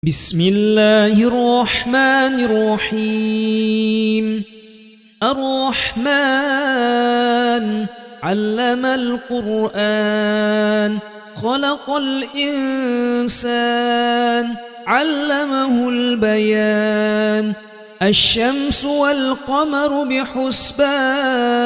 بسم الله الرحمن الرحيم. الرحمن علم القرآن خلق الإنسان علمه البيان. الشمس والقمر بحسبان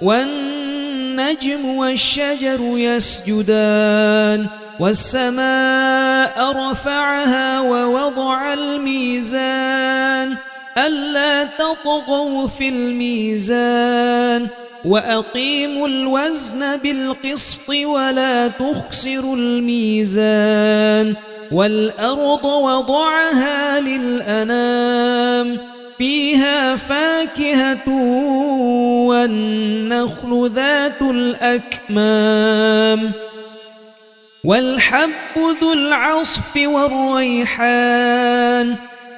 والنجم والشجر يسجدان. والسماء رفعها ووضع الميزان ألا تطغوا في الميزان وأقيموا الوزن بالقسط ولا تخسروا الميزان. والأرض وضعها للأنام فيها فاكهة والنخل ذات الأكمام والحب ذو العصف والريحان.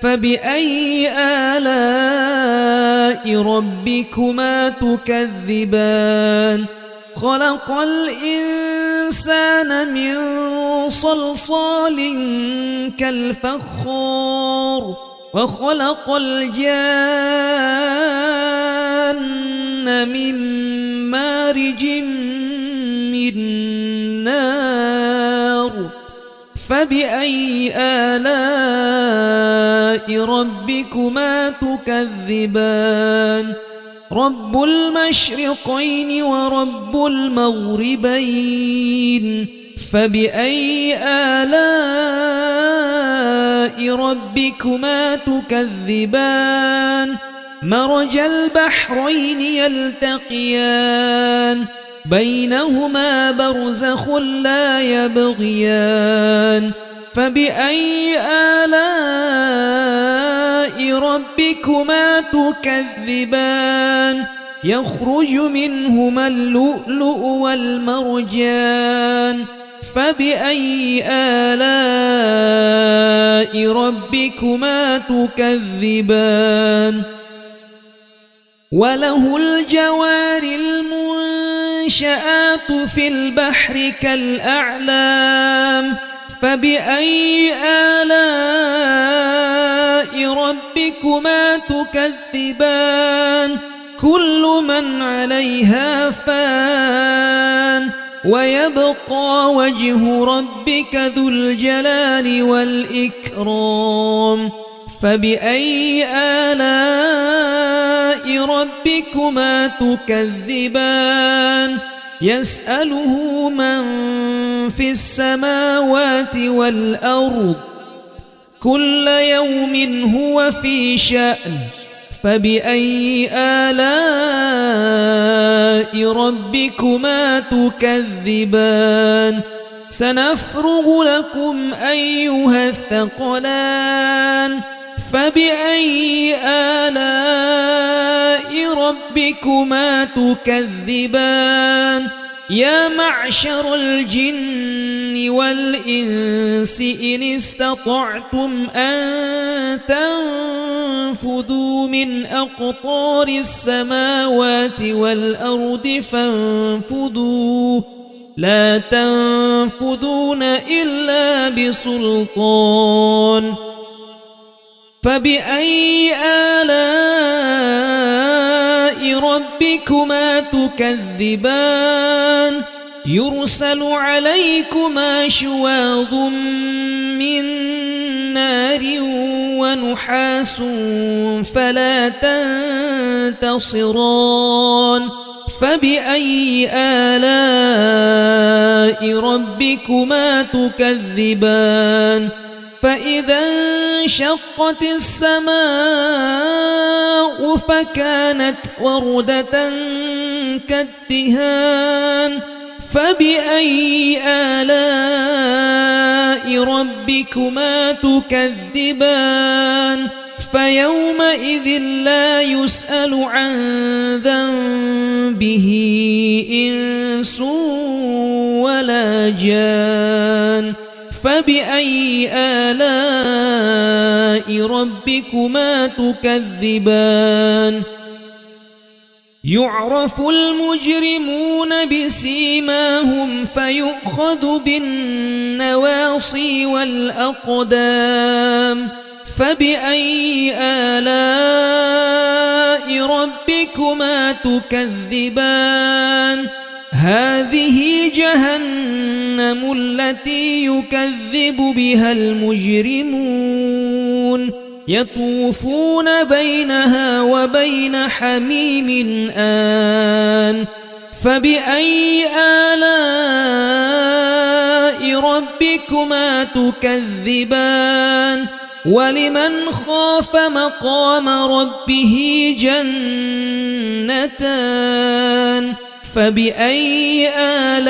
فبأي آلاء ربكما تكذبان؟ خلق الإنسان من صلصال كالفخار وخلق الجان من مارج من نار. فبأي آلاء ربكما تكذبان؟ رب المشرقين ورب المغربين. فبأي آلاء ربكما تكذبان؟ مرج البحرين يلتقيان بينهما برزخ لا يبغيان. فبأي آلاء ربكما تكذبان؟ يخرج منهما اللؤلؤ والمرجان. فبأي آلاء ربكما تكذبان؟ وله الجوار المنشآت في البحر كالأعلام. فبأي آلاء ربكما تكذبان؟ كل من عليها فان ويبقى وجه ربك ذو الجلال والإكرام. فبأي آلاء ربكما تكذبان؟ يسأله من في السماوات والأرض كل يوم هو في شأن. فبأي آلاء ربكما تكذبان؟ سنفرغ لكم أيها الثقلان. فبأي آلاء ربكما تكذبان؟ يا معشر الجن والإنس إن استطعتم أن تنفذوا من أقطار السماوات والأرض فانفذوا لا تنفذون إلا بسلطان. فبأي آلاء ربكما تكذبان؟ يرسل عليكما شواظ من نار ونحاس فلا تنتصران. فبأي آلاء ربكما تكذبان؟ فإذا انشقت السماء فكانت وردة كالدهان. فبأي آلاء ربكما تكذبان؟ فيومئذ لا يسأل عن ذنبه إنس ولا جان. فبأي آلاء ربكما تكذبان؟ يعرف المجرمون بسيماهم فيؤخذ بالنسبة النواصي والأقدام فبأي آلاء ربكما تكذبان هذه جهنم التي يكذب بها المجرمون يطوفون بينها وبين حميم آن فبأي آلاء ربكما تكذبان ولمن خاف مقام ربه جنتان فبأي آلاء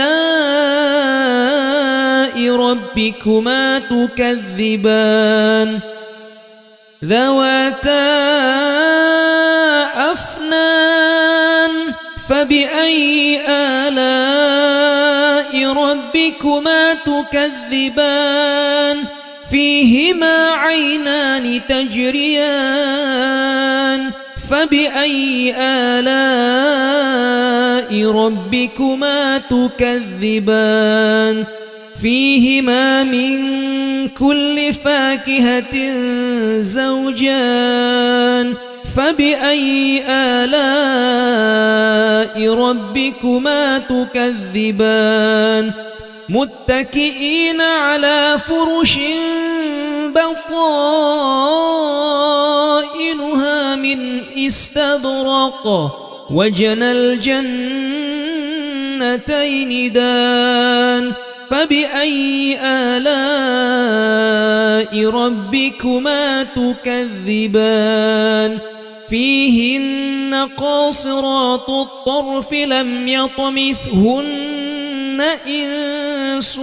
ربكما تكذبان ذواتا أفنان فبأي آلاء ربكما تكذبان فيهما عينان تجريان فبأي آلاء ربكما تكذبان فيهما من كل فاكهة زوجان فبأي آلاء ربكما تكذبان متكئين على فرش بطائنها من استبرق وجنى الجنتين دان فبأي آلاء ربكما تكذبان فيهن قاصرات الطرف لم يطمثهن إنس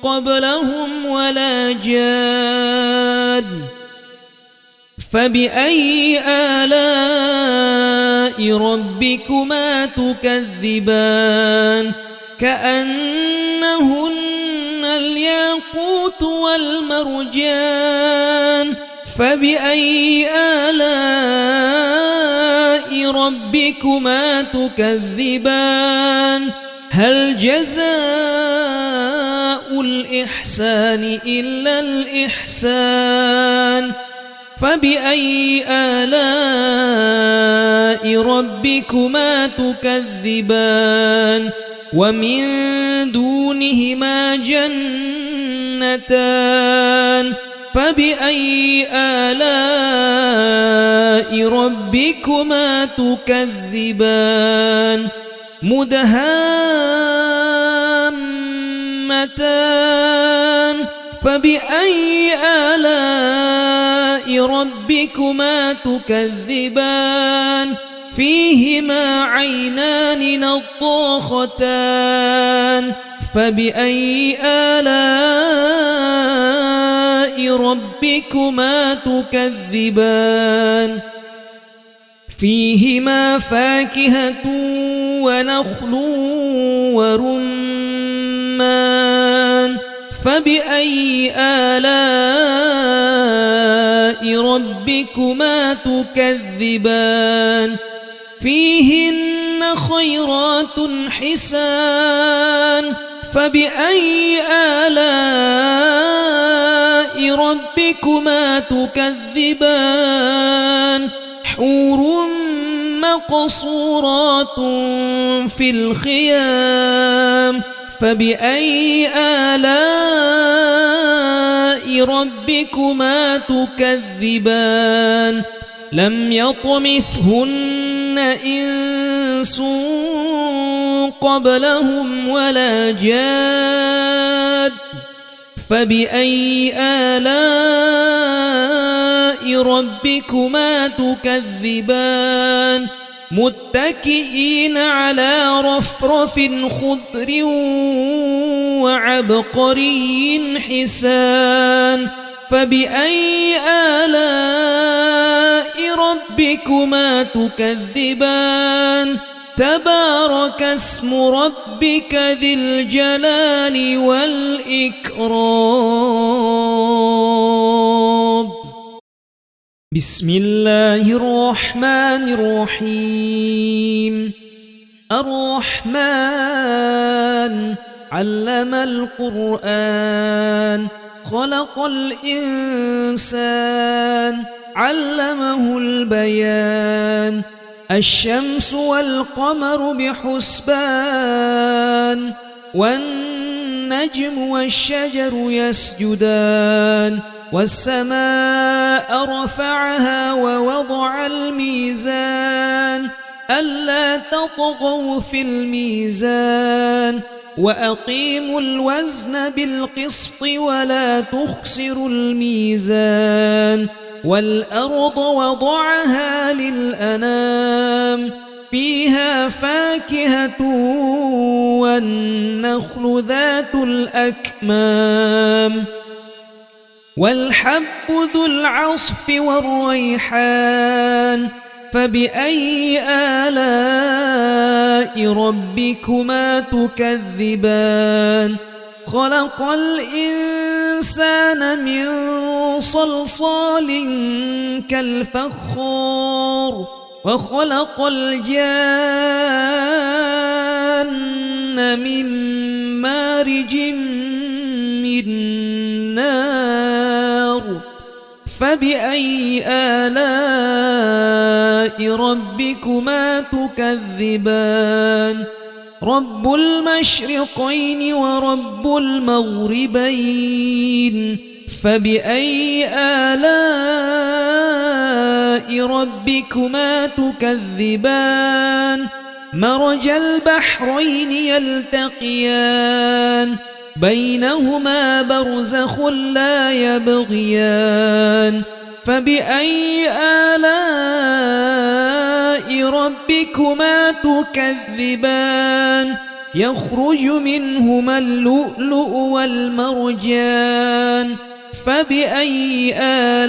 قبلهم ولا جاد فبأي آلاء ربكما تكذبان كأنهن الياقوت والمرجان فبأي آلاء ربكما تكذبان هل جزاء الإحسان إلا الإحسان فبأي آلاء ربكما تكذبان ومن دونهما جنتان فبأي آلاء ربكما تكذبان مدهامتان فبأي آلاء ربكما تكذبان فيهما عينان نضاختان فبأي آلاء ربكما تكذبان فيهما فاكهة ونخل ورمان فبأي آلاء ربكما تكذبان فيهن خيرات حسان فبأي آلاء ربكما تكذبان حور مقصورات في الخيام فبأي آلاء ربكما تكذبان لم يطمثهن إنس قبلهم ولا جاد فبأي آلاء ربكما تكذبان متكئين على رفرف خضر وعبقري حسان فبأي آلاء ربكما تكذبان تبارك اسم ربك ذي الجلال والإكرام بسم الله الرحمن الرحيم الرحمن علم القرآن خلق الإنسان علمه البيان الشمس والقمر بحسبان والنجم والشجر يسجدان والسماء رفعها ووضع الميزان ألا تطغوا في الميزان وأقيموا الوزن بالقسط ولا تخسروا الميزان والأرض وضعها للأنام فيها فاكهة والنخل ذات الأكمام والحب ذو العصف والريحان فبأي آلاء ربكما تكذبان خلق الإنسان من صلصال كالفخار وخلق الجان من مارج من نار فبأي آلاء ربكما تكذبان رب المشرقين ورب المغربين فبأي آلاء ربكما تكذبان مرج البحرين يلتقيان بينهما برزخ لا يبغيان فبأي آلاء ربكما تكذبان يخرج منهما اللؤلؤ والمرجان فبأي آلاء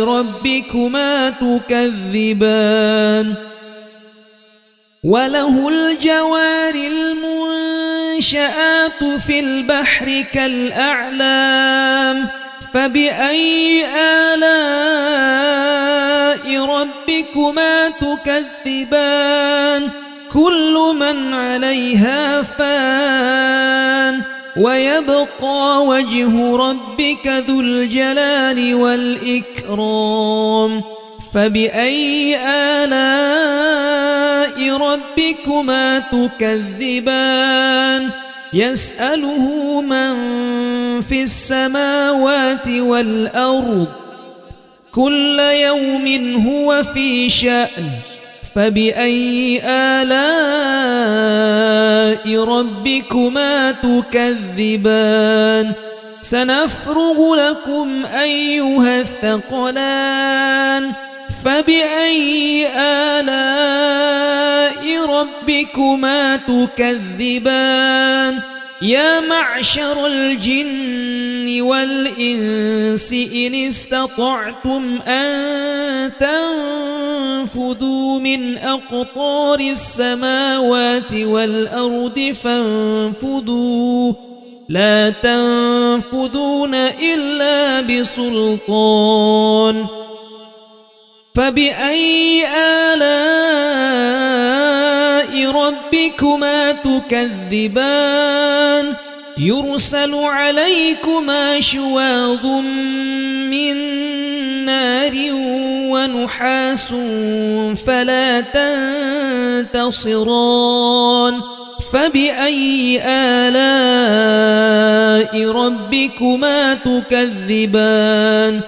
ربكما تكذبان وله الجوار المنشآت في البحر كالأعلام فبأي آلاء ربكما تكذبان كل من عليها فان ويبقى وجه ربك ذو الجلال والإكرام فبأي آلاء ربكما تكذبان يسأله من في السماوات والأرض كل يوم هو في شأن فبأي آلاء ربكما تكذبان سنفرغ لكم أيها الثقلان فبأي آلاء ربكما تكذبان يا معشر الجن والإنس إن استطعتم أن تنفذوا من أقطار السماوات والأرض فانفذوا لا تنفذون إلا بسلطان فبأي آلاء ربكما تكذبان يرسل عليكما شواظ من نار ونحاس فلا تنتصران فبأي آلاء ربكما تكذبان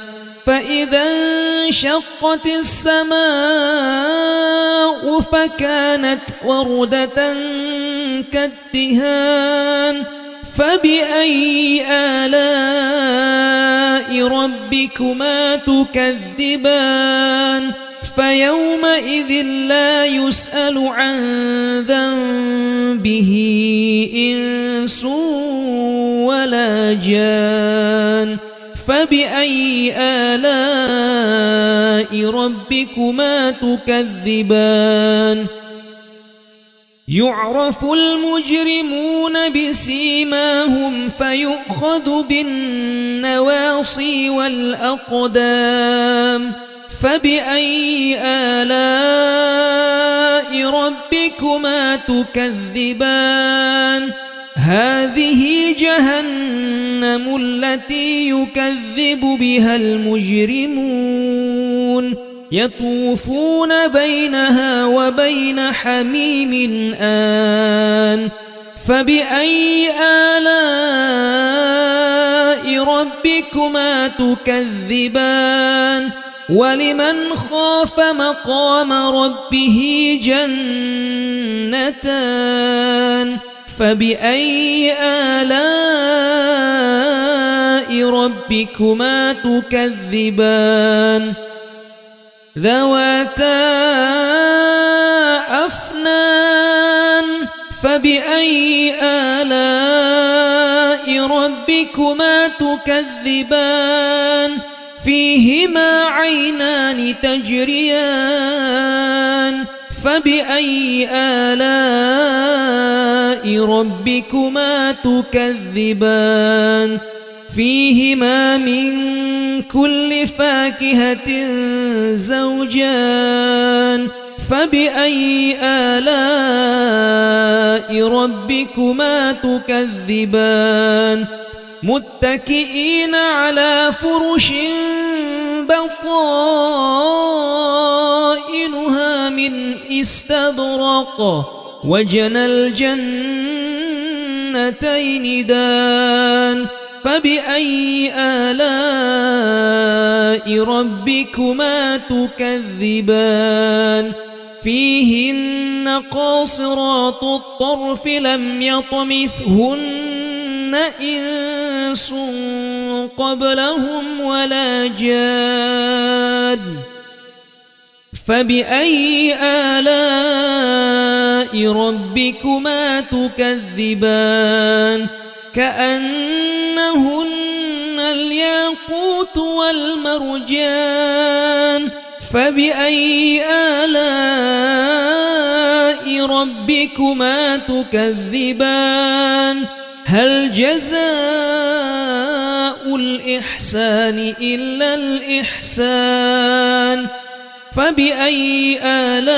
فإذا انشقت السماء فكانت وردة كالدهان فبأي آلاء ربكما تكذبان فيومئذ لا يسأل عن ذنبه إنس ولا جان فبأي آلاء ربكما تكذبان يعرف المجرمون بسيماهم فيؤخذ بالنواصي والأقدام فبأي آلاء ربكما تكذبان هذه جهنم التي يكذب بها المجرمون يطوفون بينها وبين حميم آن فبأي آلاء ربكما تكذبان ولمن خاف مقام ربه جنتان فبأي آلاء ربكما تكذبان ذواتا أفنان فبأي آلاء ربكما تكذبان فيهما عينان تجريان فبأي آلاء ربكما تكذبان فيهما من كل فاكهة زوجان فبأي آلاء ربكما تكذبان متكئين على فرش بطائنها من استبرق وجنى الجنتين دان فبأي آلاء ربكما تكذبان فيهن قاصرات الطرف لم يطمثهن إنس قبلهم ولا جان فبأي آلاء ربكما تكذبان كأنهن الياقوت والمرجان فبأي آلاء ربكما تكذبان هل جزاء الإحسان إلا الإحسان فبأي آلاء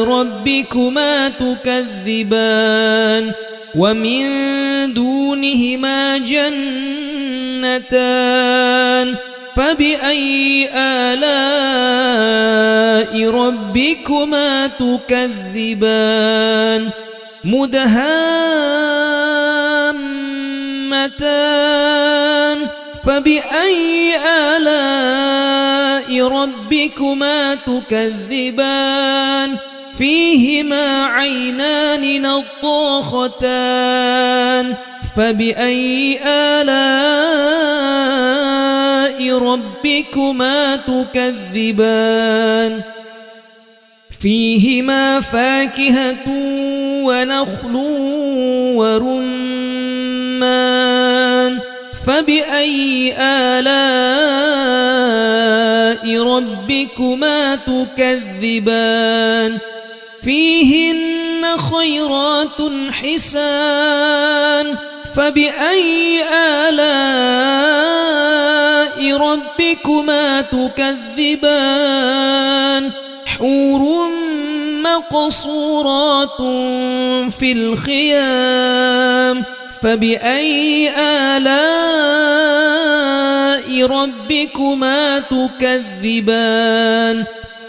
ربكما تكذبان ومن دونهما جنتان فبأي آلاء ربكما تكذبان مدهامتان فبأي آلاء ربكما تكذبان فيهما عينان نضاختان فبأي آلاء ربكما تكذبان فيهما فاكهة ونخل ورمان فبأي آلاء ربكما تكذبان فيهن خيرات حسان فبأي آلاء ربكما تكذبان حور مقصورات في الخيام فبأي آلاء ربكما تكذبان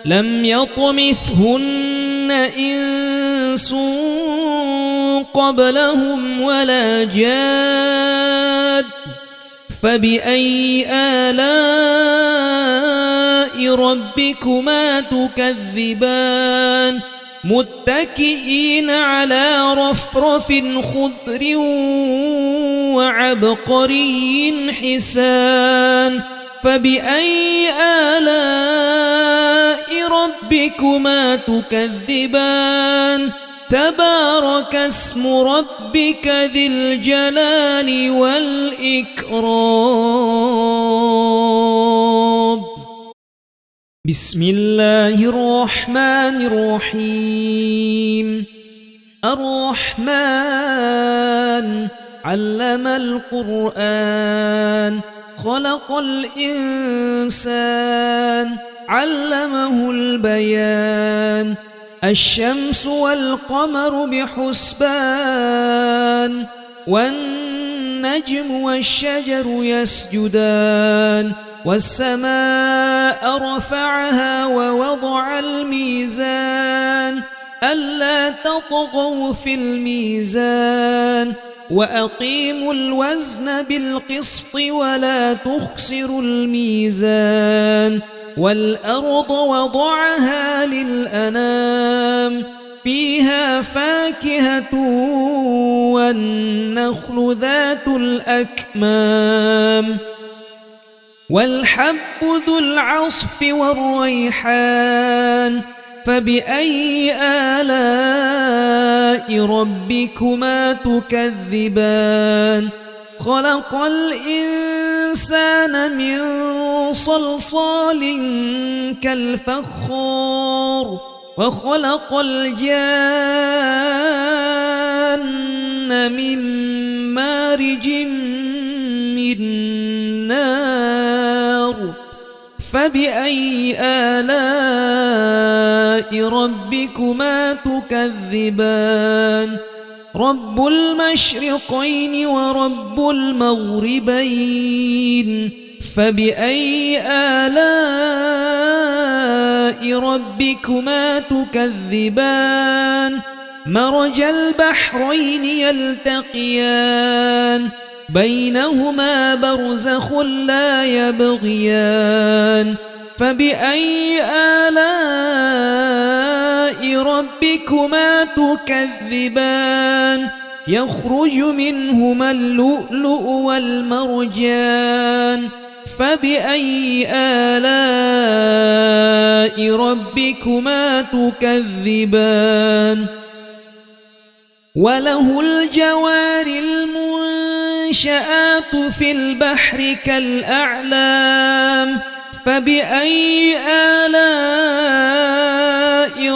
لم يطمثهن إنس قبلهم ولا جاد فبأي آلاء ربكما تكذبان متكئين على رفرف خضر وعبقري حسان فبأي آلاء ربكما تكذبان تبارك اسم ربك ذي الجلال والإكرام بسم الله الرحمن الرحيم الرحمن علم القرآن خلق الإنسان علمه البيان الشمس والقمر بحسبان والنجم والشجر يسجدان والسماء رفعها ووضع الميزان ألا تطغوا في الميزان وأقيموا الوزن بالقسط ولا تخسروا الميزان والأرض وضعها للأنام فيها فاكهة والنخل ذات الأكمام والحب ذو العصف والريحان فبأي آلاء ربكما تكذبان خلق الإنسان من صلصال كالفخار وخلق الجان من مارج من نار فبأي آلاء ربكما تكذبان رب المشرقين ورب المغربين فبأي آلاء ربكما تكذبان مرج البحرين يلتقيان بينهما برزخ لا يبغيان فبأي آلاء ربكما تكذبان يخرج منهما اللؤلؤ والمرجان فبأي آلاء ربكما تكذبان وله الجوار المنشآت في البحر كالأعلام فبأي آلاء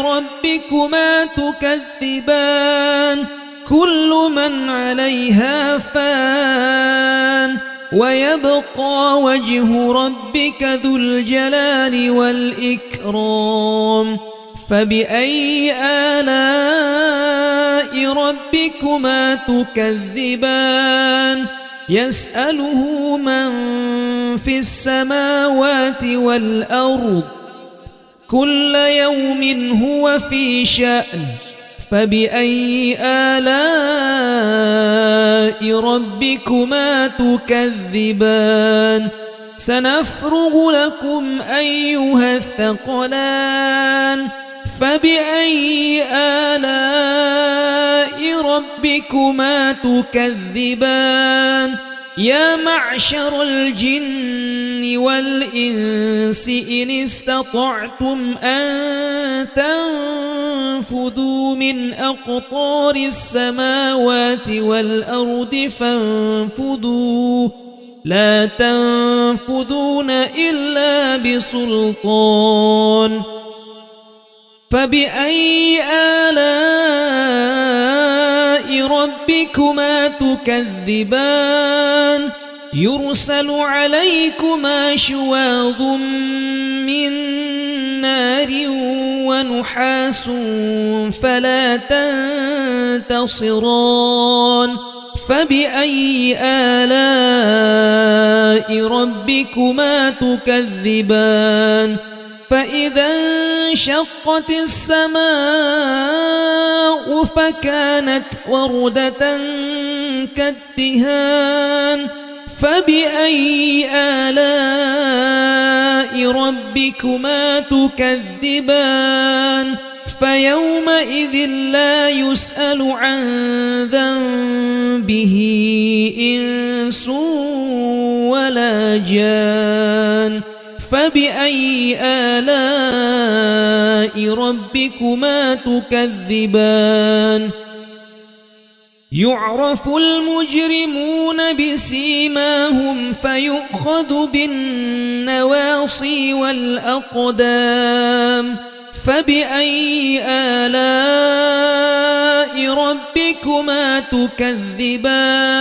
ربكما تكذبان كل من عليها فان ويبقى وجه ربك ذو الجلال والإكرام فبأي آلاء ربكما تكذبان يسأله من في السماوات والأرض كل يوم هو في شأن فبأي آلاء ربكما تكذبان سنفرغ لكم أيها الثقلان فبأي آلاء ربكما تكذبان يا معشر الجن والإنس إن استطعتم أن تنفذوا من أقطار السماوات والأرض فانفذوا لا تنفذون إلا بسلطان فبأي آلاء ربكما تكذبان يرسل عليكما شواظ من نار ونحاس فلا تنتصران فبأي آلاء ربكما تكذبان فإذا انشقت السماء فكانت وردة كالدهان فبأي آلاء ربكما تكذبان فيومئذ لا يسأل عن ذنبه إنس ولا جان فبأي آلاء ربكما تكذبان يعرف المجرمون بسيماهم فيؤخذ بالنواصي والأقدام فبأي آلاء ربكما تكذبان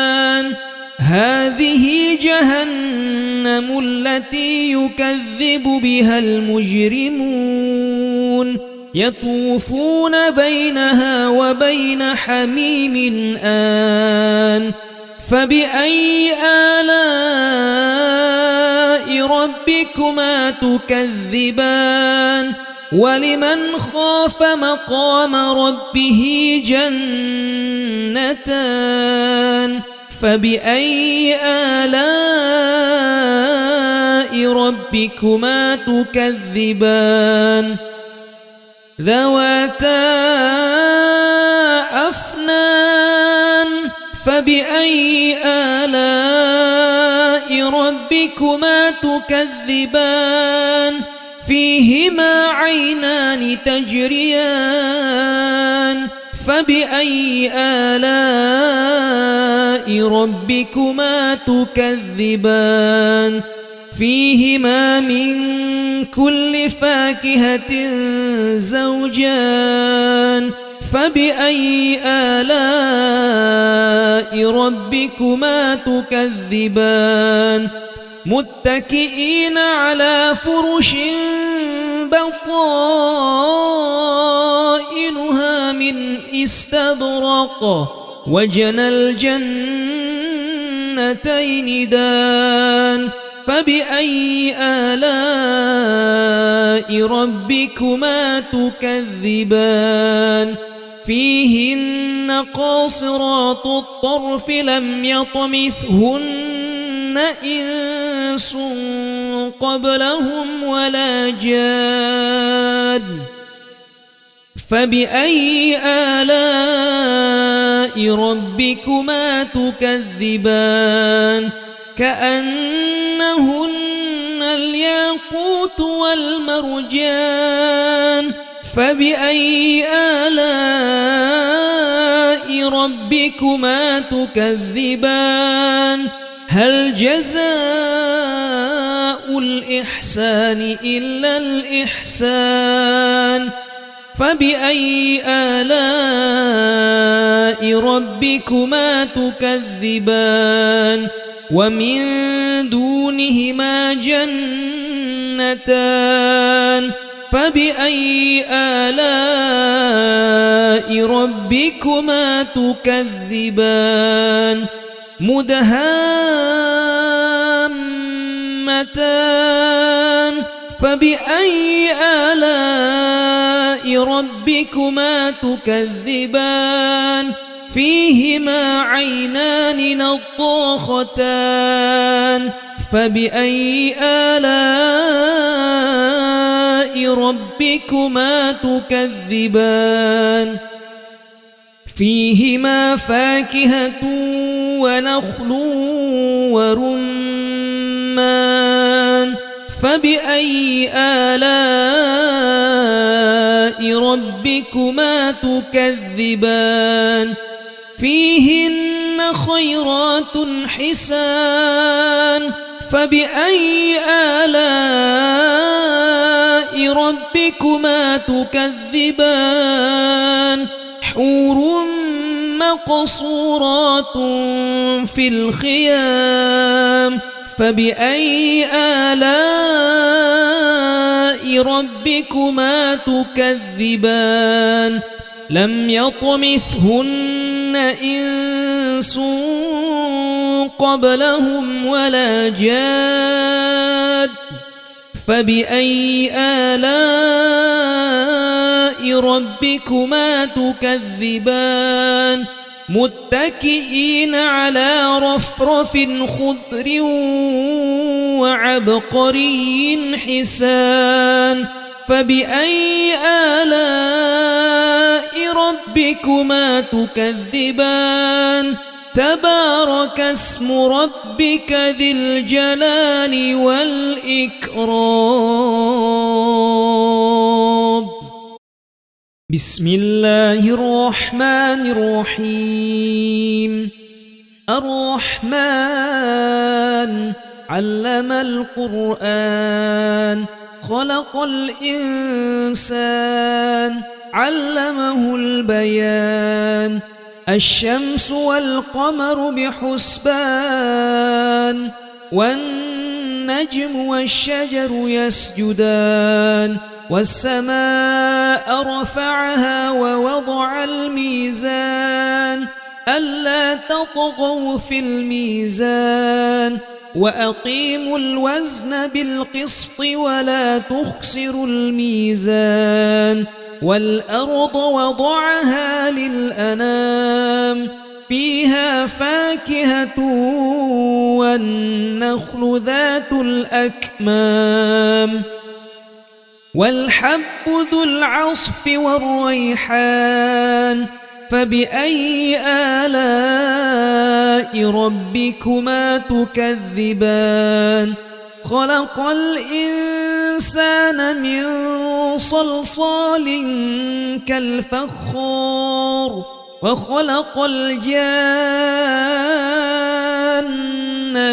هذه جهنم التي يكذب بها المجرمون يطوفون بينها وبين حميم آن فبأي آلاء ربكما تكذبان ولمن خاف مقام ربه جنتان فبأي آلاء ربكما تكذبان ذواتا أفنان فبأي آلاء ربكما تكذبان فيهما عينان تجريان فبأي آلاء ربكما تكذبان فيهما من كل فاكهة زوجان فبأي آلاء ربكما تكذبان متكئين على فرش بطائنها من استبرق وجنى الجنتين دان فبأي آلاء ربكما تكذبان فيهن قاصرات الطرف لم يطمثهن إنس قبلهم ولا جان فبأي آلاء ربكما تكذبان كأنهن الياقوت والمرجان فبأي آلاء ربكما تكذبان هل جزاء الإحسان إلا الإحسان فبأي آلاء ربكما تكذبان ومن دونهما جنتان فبأي آلاء ربكما تكذبان مدهامتان فبأي آلاء ربكما تكذبان فيهما عينان نضاختان فبأي آلاء ربكما تكذبان فيهما فاكهة ونخل ورمان فبأي آلاء ربكما تكذبان فيهن خيرات حسان فبأي آلاء ربكما تكذبان حور مقصورات في الخيام فبأي آلاء ربكما تكذبان لم يطمثهن إنس قبلهم ولا جاد فبأي آلاء ربكما تكذبان متكئين على رفرف خضر وعبقري حسان فبأي آلاء ربكما تكذبان تبارك اسم ربك ذي الجلال والإكرام بسم الله الرحمن الرحيم الرحمن علم القرآن خلق الإنسان علمه البيان الشمس والقمر بحسبان والنجم والشجر يسجدان والسماء رفعها ووضع الميزان ألا تطغوا في الميزان وأقيموا الوزن بالقسط ولا تخسروا الميزان والأرض وضعها للأنام فيها فاكهة والنخل ذات الأكمام والحب ذو العصف والريحان فبأي آلاء ربكما تكذبان خلق الإنسان من صلصال كالفخار وخلق الجان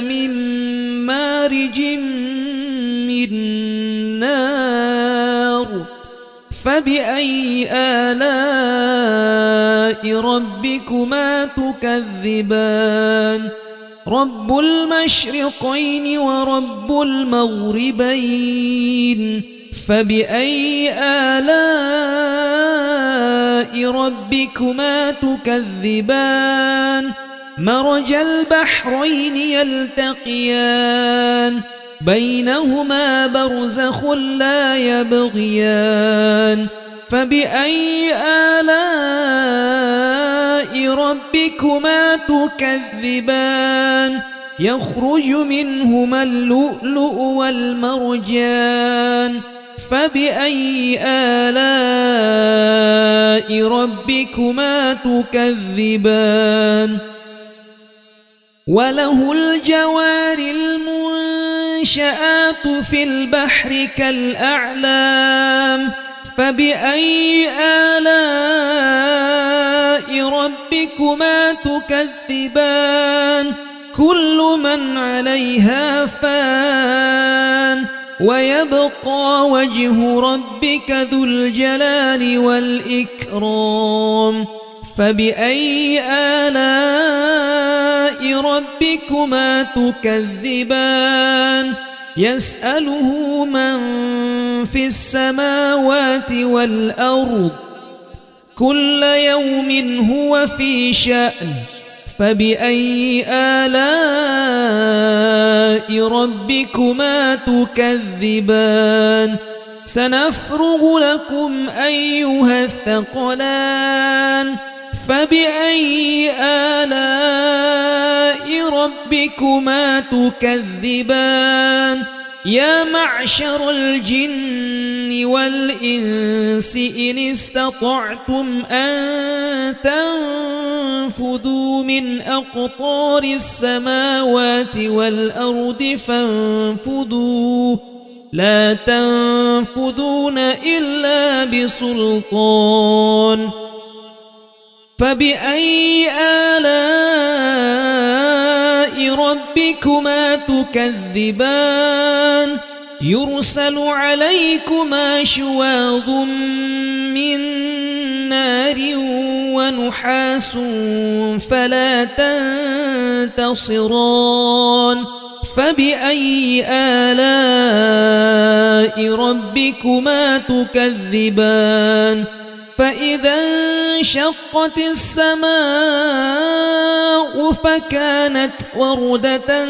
من مارج من نار فبأي آلاء ربكما تكذبان رب المشرقين ورب المغربين فبأي آلاء ربكما تكذبان مرج البحرين يلتقيان بينهما برزخ لا يبغيان فبأي آلاء ربكما تكذبان يخرج منهما اللؤلؤ والمرجان فبأي آلاء ربكما تكذبان وله الجوار المنشآت في البحر كالأعلام فبأي آلاء ربكما تكذبان كل من عليها فان ويبقى وجه ربك ذو الجلال والإكرام فبأي آلاء ربكما تكذبان يسأله من في السماوات والأرض كل يوم هو في شأن فبأي آلاء ربكما تكذبان سنفرغ لكم أيها الثقلان فبأي آلاء ربكما تكذبان يا معشر الجن والإنس إن استطعتم أن تنفذوا من أقطار السماوات والأرض فانفذوا لا تنفذون إلا بسلطان فبأي آلاء ربكما تكذبان يرسل عليكما شواظ من نار ونحاس فلا تنتصران فبأي آلاء ربكما تكذبان فإذا انشقت السماء فكانت وردة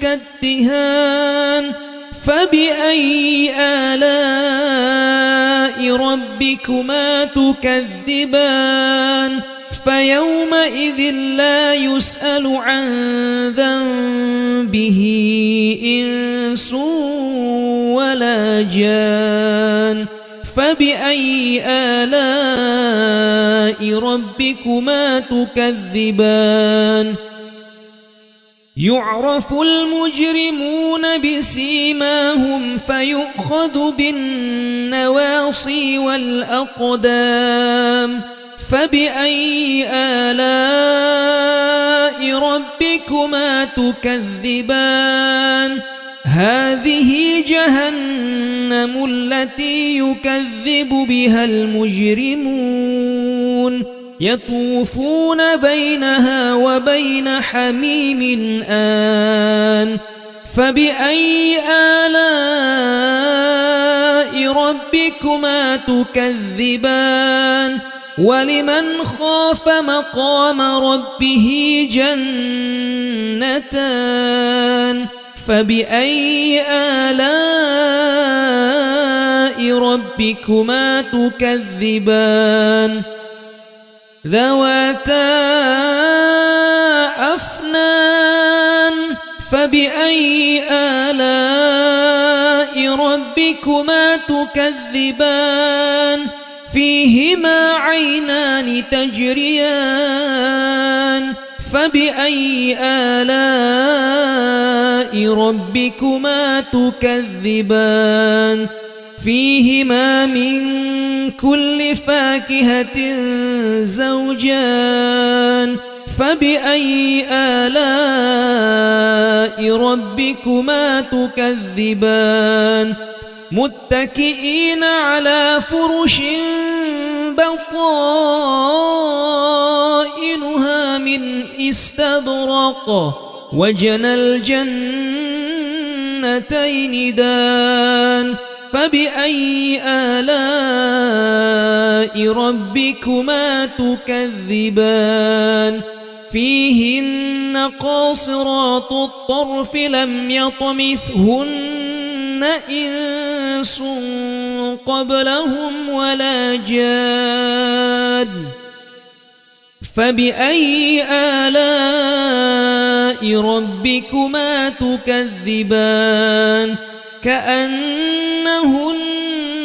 كالدهان فبأي آلاء ربكما تكذبان فيومئذ لا يسأل عن ذنبه إنس ولا جان فبأي آلاء ربكما تكذبان يعرف المجرمون بسيماهم فيؤخذ بالنواصي والأقدام فبأي آلاء ربكما تكذبان هذه جهنم التي يكذب بها المجرمون يطوفون بينها وبين حميم آن فبأي آلاء ربكما تكذبان ولمن خاف مقام ربه جنتان فبأي آلاء ربكما تكذبان ذواتا أفنان فبأي آلاء ربكما تكذبان فيهما عينان تجريان فبأي آلاء ربكما تكذبان فيهما من كل فاكهة زوجان فبأي آلاء ربكما تكذبان متكئين على فرش بطائنها من استبرق وجنى الجنتين دان فبأي آلاء ربكما تكذبان فيهن قاصرات الطرف لم يطمثهن إنس قبلهم ولا جاد فبأي آلاء ربكما تكذبان كأنهن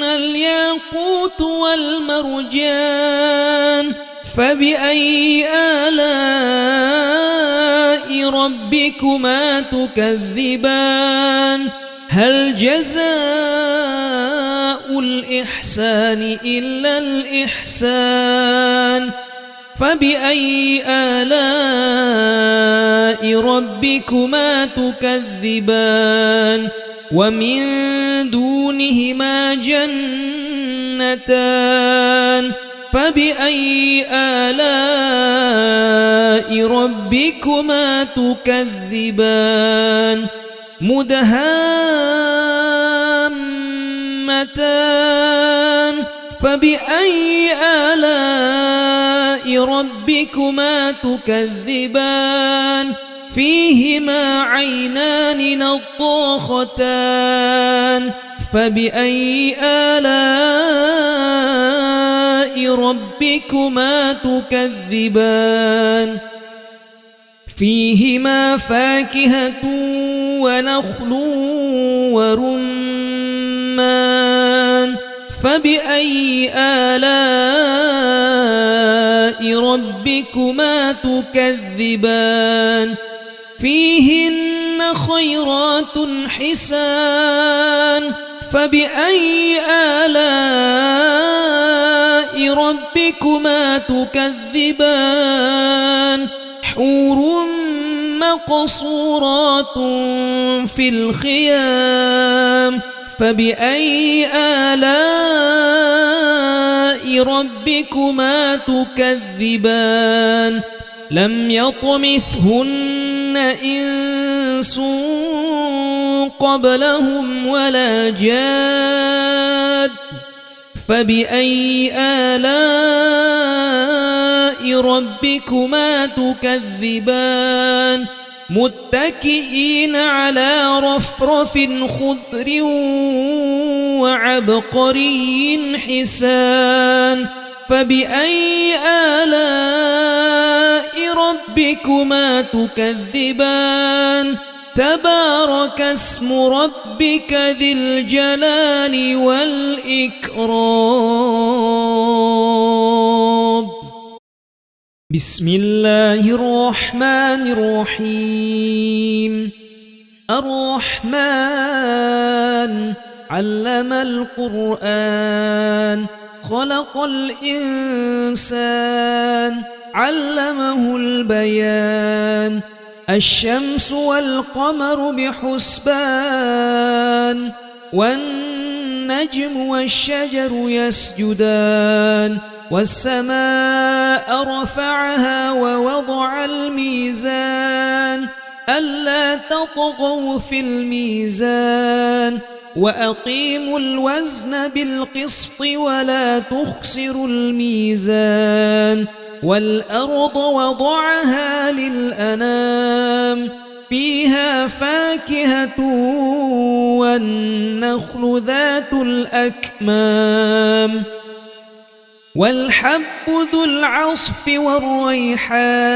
الياقوت والمرجان فبأي آلاء ربكما تكذبان هل جزاء الإحسان إلا الإحسان فبأي آلاء ربكما تكذبان ومن دونهما جنتان فبأي آلاء ربكما تكذبان مدهامتان فبأي آلاء ربكما تكذبان فيهما عينان نضاختان فبأي آلاء ربكما تكذبان فيهما فاكهة ونخل ورمان فبأي آلاء ربكما تكذبان فيهن خيرات حسان فبأي آلاء ربكما تكذبان حور مقصورات في الخيام فبأي آلاء ربكما تكذبان لم يطمثهن إنس قبلهم ولا جاد فبأي آلاء ربكما تكذبان متكئين على رفرف خضر وعبقري حسان فبأي آلاء ربكما تكذبان تبارك اسم ربك ذي الجلال والإكرام بسم الله الرحمن الرحيم الرحمن علم القرآن خلق الإنسان علمه البيان الشمس والقمر بحسبان والنجم والشجر يسجدان والسماء رفعها ووضع الميزان ألا تطغوا في الميزان وأقيموا الوزن بالقسط ولا تخسروا الميزان والأرض وضعها للأنام فيها فاكهة والنخل ذات الأكمام والحب ذو العصف والريحان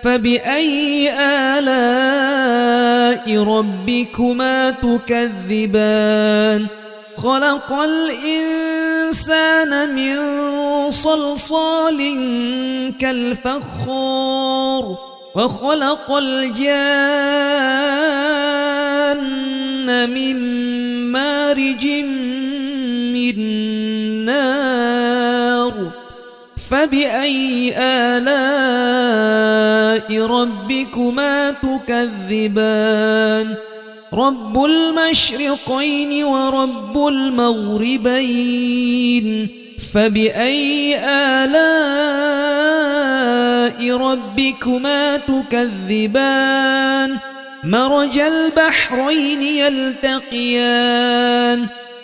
فبأي آلاء ربكما تكذبان خلق الإنسان من صلصال كالفخار وخلق الجان من مارج من نار فبأي آلاء ربكما تكذبان رب المشرقين ورب المغربين فبأي آلاء ربكما تكذبان مرج البحرين يلتقيان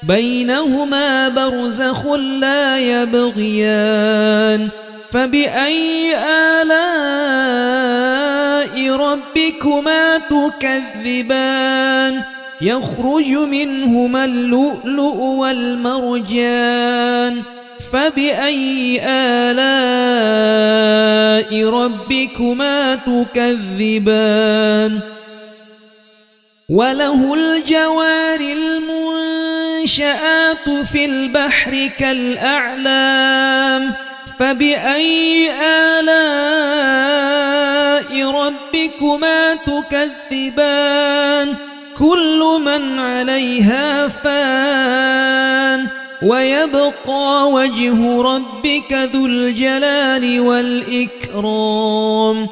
بينهما برزخ لا يبغيان فبأي آلاء ربكما تكذبان يخرج منهما اللؤلؤ والمرجان فبأي آلاء ربكما تكذبان وله الجوار المنشآت في البحر كالأعلام فبأي آلاء ربكما تكذبان كل من عليها فان ويبقى وجه ربك ذو الجلال والإكرام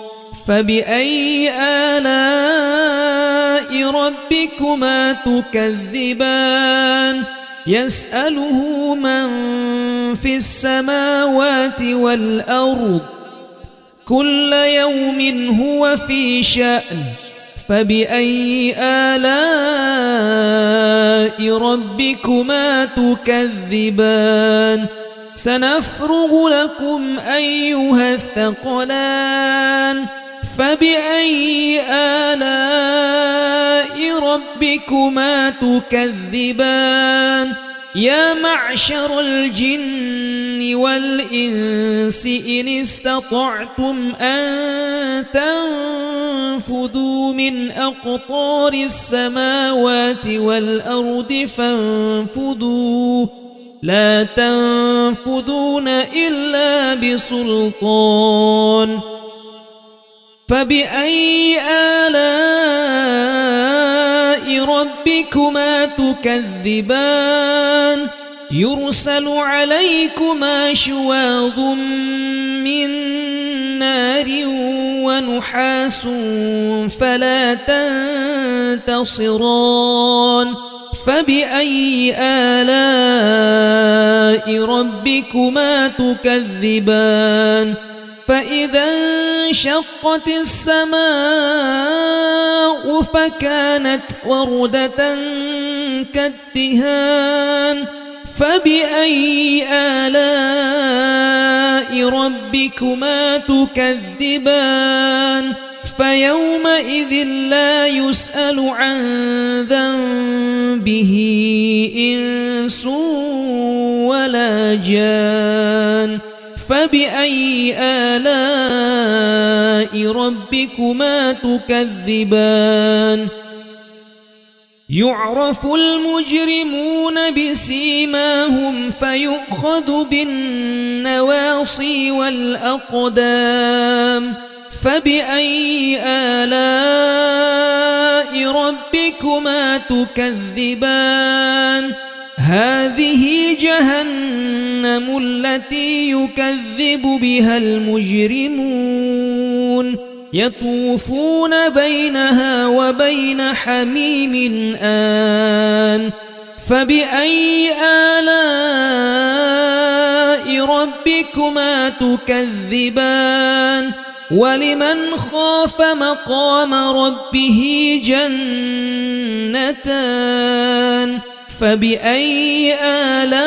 فبأي آلاء ربكما تكذبان يسأله من في السماوات والأرض كل يوم هو في شأن فبأي آلاء ربكما تكذبان سنفرغ لكم أيها الثقلان فبأي آلاء ربكما تكذبان يا معشر الجن والإنس إن استطعتم أن تنفذوا من أقطار السماوات والأرض فانفذوا لا تنفذون إلا بسلطان فبأي آلاء ربكما تكذبان يرسل عليكما شواظ من نار ونحاس فلا تنتصران فبأي آلاء ربكما تكذبان فإذا انشقت السماء فكانت وردة كالدهان فبأي آلاء ربكما تكذبان فيومئذ لا يسأل عن ذنبه إنس ولا جان فبأي آلاء ربكما تكذبان يعرف المجرمون بسيماهم فيؤخذ بالنواصي والأقدام فبأي آلاء ربكما تكذبان هذه جهنم التي يكذب بها المجرمون يطوفون بينها وبين حميم آن فبأي آلاء ربكما تكذبان ولمن خاف مقام ربه جنتان فبأي آلاء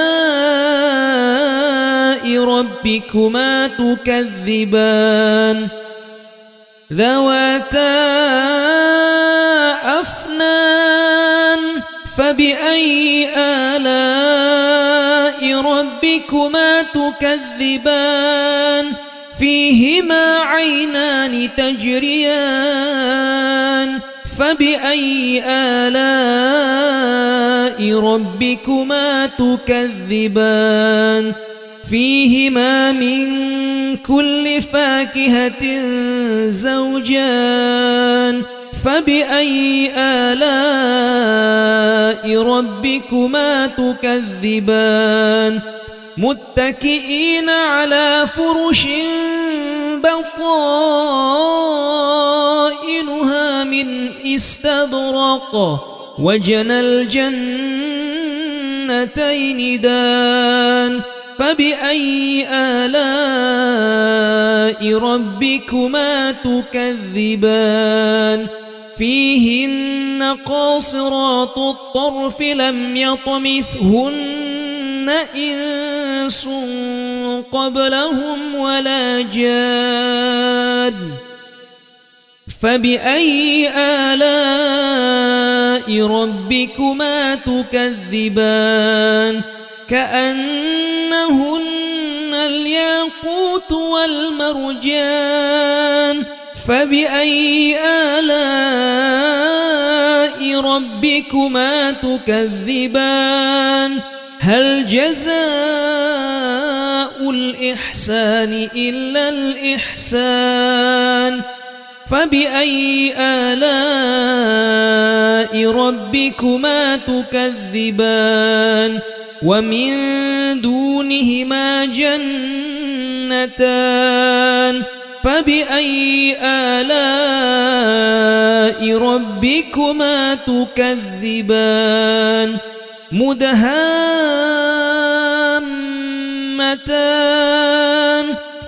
ربكما تكذبان ذواتا أفنان فبأي آلاء ربكما تكذبان فيهما عينان تجريان فبأي آلاء ربكما تكذبان فيهما من كل فاكهة زوجان فبأي آلاء ربكما تكذبان متكئين على فرش بطائنها من استبرق وجنى الجنتين دان فبأي آلاء ربكما تكذبان فيهن قاصرات الطرف لم يطمثهن إنس قبلهم ولا جان فبأي آلاء ربكما تكذبان كأنهن الياقوت والمرجان فبأي آلاء ربكما تكذبان هل جزاء الإحسان إلا الإحسان فبأي آلاء ربكما تكذبان ومن دونهما جنتان فبأي آلاء ربكما تكذبان مدهامتان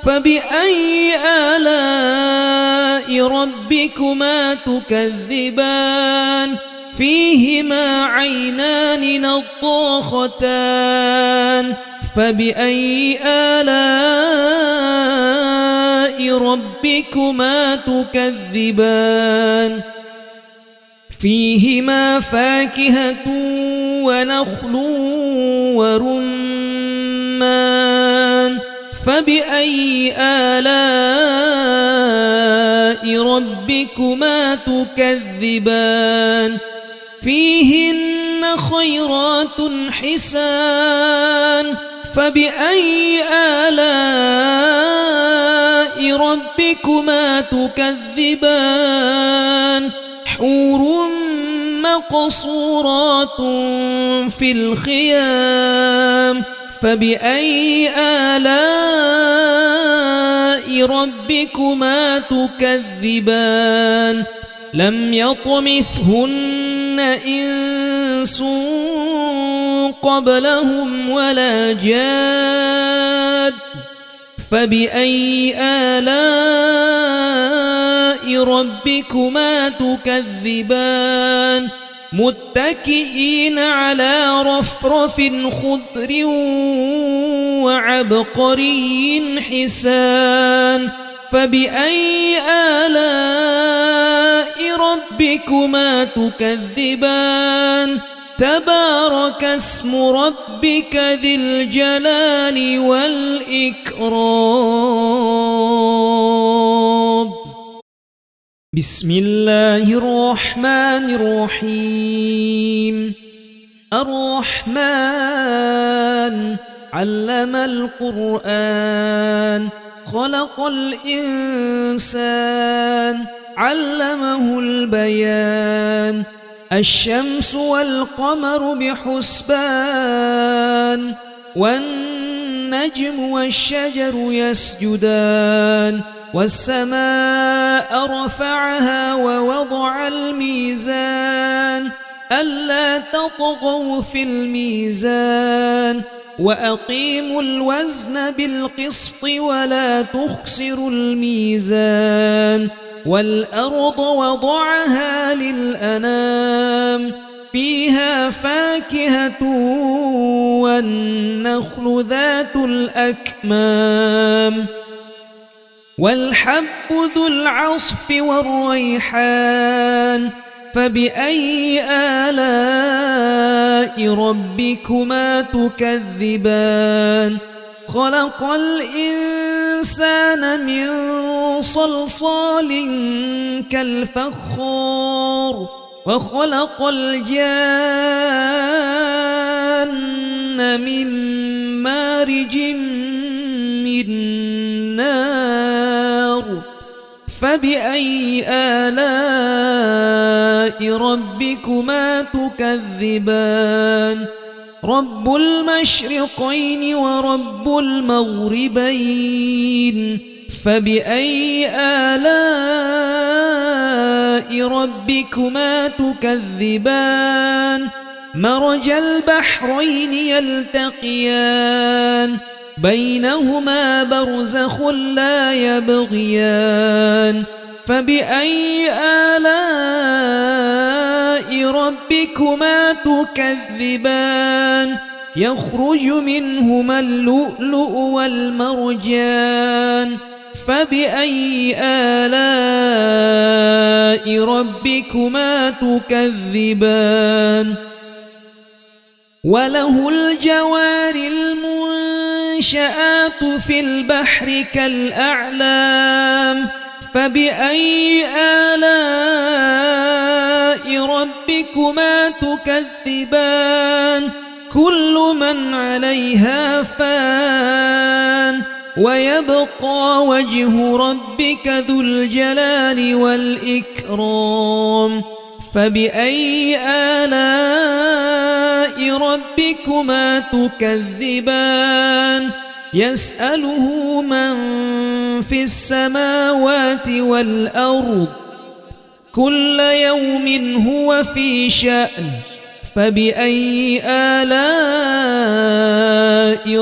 فبأي آلاء ربكما تكذبان فيهما عينان نضاختان فبأي آلاء ربكما تكذبان فيهما فاكهة ونخل ورمان فبأي آلاء ربكما تكذبان فيهن خيرات حسان فبأي آلاء ربكما تكذبان حور مقصورات في الخيام فبأي آلاء ربكما تكذبان لم يطمثهن إنس قبلهم ولا جاد فبأي آلاء ربكما تكذبان متكئين على رفرف خضر وعبقري حسان فبأي آلاء ربكما تكذبان تبارك اسم ربك ذي الجلال والإكرام بسم الله الرحمن الرحيم الرحمن علم القرآن خلق الإنسان علمه البيان الشمس والقمر بحسبان والنجم والنجم والشجر يسجدان والسماء رفعها ووضع الميزان ألا تطغوا في الميزان وأقيموا الوزن بالقسط ولا تخسروا الميزان والأرض وضعها للأنام فيها فاكهة والنخل ذات الأكمام والحب ذو العصف والريحان فبأي آلاء ربكما تكذبان خلق الإنسان من صلصال كالفخار وخلق الجان من مارج من نار فبأي آلاء ربكما تكذبان رب المشرقين ورب المغربين فبأي آلاء ربكما تكذبان مرج البحرين يلتقيان بينهما برزخ لا يبغيان فبأي آلاء ربكما تكذبان يخرج منهما اللؤلؤ والمرجان فبأي آلاء ربكما تكذبان وله الجوار المنشآت في البحر كالأعلام فبأي آلاء ربكما تكذبان كل من عليها فان ويبقى وجه ربك ذو الجلال والإكرام فبأي آلاء ربكما تكذبان يسأله من في السماوات والأرض كل يوم هو في شأن فبأي آلاء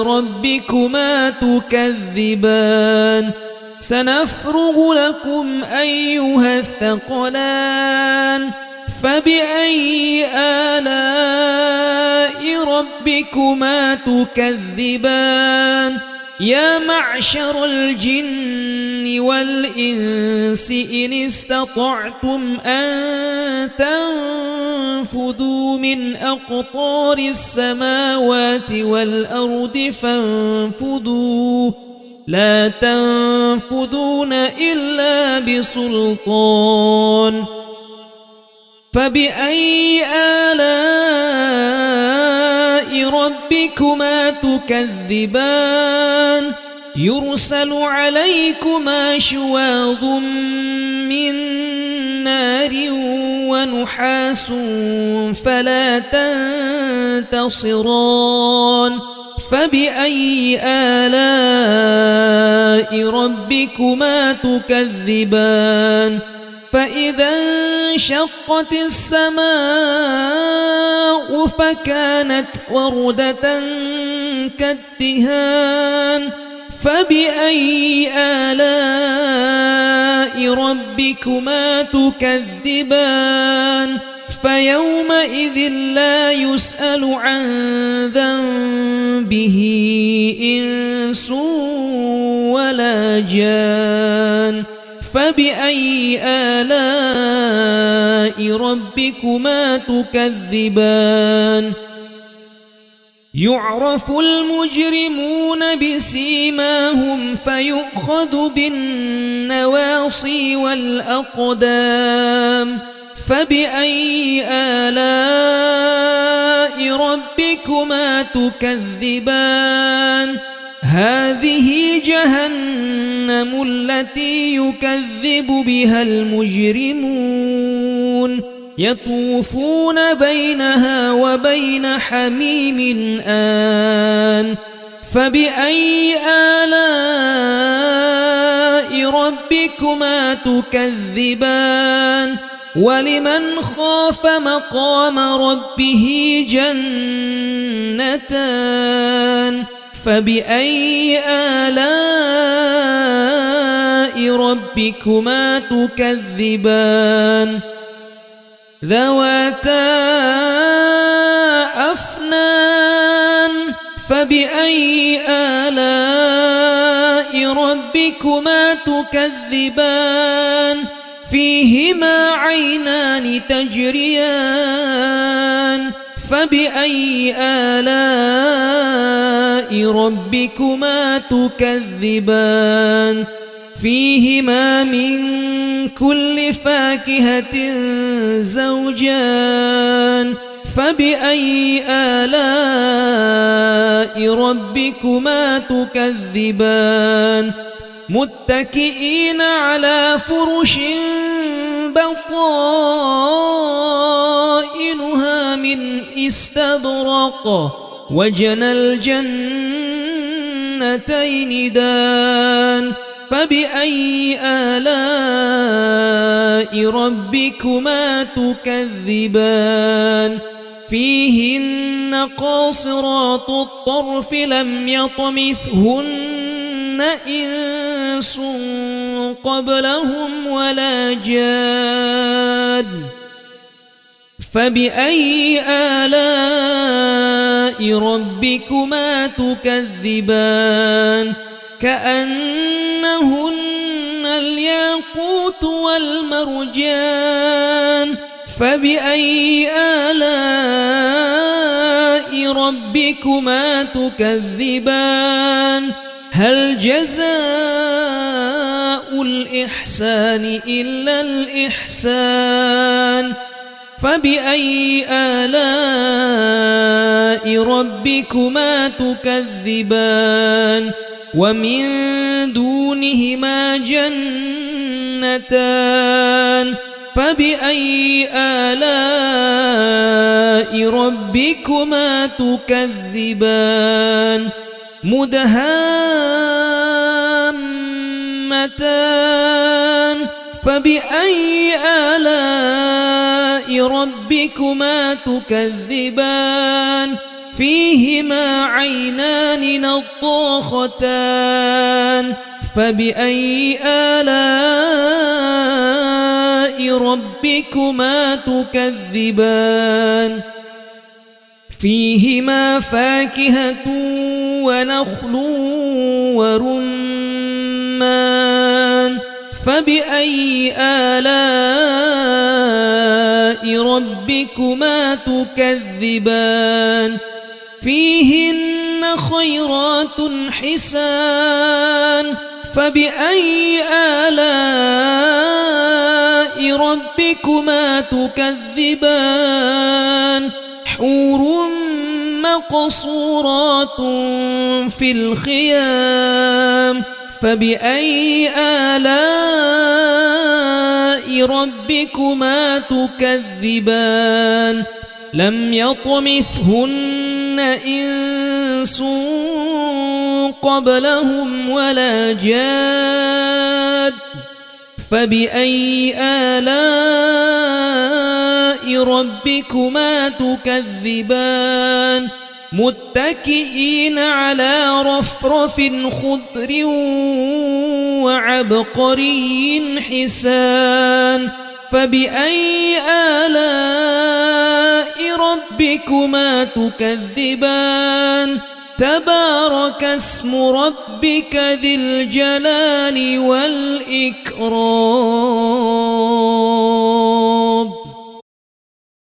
ربكما تكذبان سنفرغ لكم أيها الثقلان فبأي آلاء ربكما تكذبان يا معشر الجن والإنس إن استطعتم أن تنفذوا من أقطار السماوات والأرض فانفذوا لا تنفذون إلا بسلطان فبأي آلاء ربكما تكذبان يرسل عليكما شواظ من نار ونحاس فلا تنتصران فبأي آلاء ربكما تكذبان فإذا انشقت السماء فكانت وردة كالدهان فبأي آلاء ربكما تكذبان فيومئذ لا يسأل عن ذنبه إنس ولا جان فبأي آلاء ربكما تكذبان يعرف المجرمون بسيماهم فيؤخذ بالنواصي والأقدام فبأي آلاء ربكما تكذبان هذه جهنم التي يكذب بها المجرمون يطوفون بينها وبين حميم آن فبأي آلاء ربكما تكذبان ولمن خاف مقام ربه جنتان فبأي آلاء ربكما تكذبان ذواتا أفنان فبأي آلاء ربكما تكذبان فيهما عينان تجريان فبأي آلاء ربكما تكذبان فيهما من كل فاكهة زوجان فبأي آلاء ربكما تكذبان متكئين على فرش بطائنها من استبرق وجنى الجنتين دان فبأي آلاء ربكما تكذبان فيهن قاصرات الطرف لم يطمثهن إنس قبلهم ولا جان فبأي آلاء ربكما تكذبان كأنهن الياقوت والمرجان فبأي آلاء ربكما تكذبان هل جزاء الإحسان إلا الإحسان فبأي آلاء ربكما تكذبان ومن دونهما جنتان فبأي آلاء ربكما تكذبان مدهامتان فبأي آلاء ربكما تكذبان فيهما عينان نضاختان فبأي آلاء ربكما تكذبان فيهما فاكهة ونخل ورمان فبأي آلاء ربكما تكذبان فيهن خيرات حسان فبأي آلاء ربكما تكذبان حور مقصورات في الخيام فبأي آلاء ربكما تكذبان لم يطمثهن إنس قبلهم ولا جاد فبأي آلاء ربكما تكذبان متكئين على رفرف خضر وعبقري حسان فبأي آلاء ربكما تكذبان تبارك اسم ربك ذي الجلال والإكرام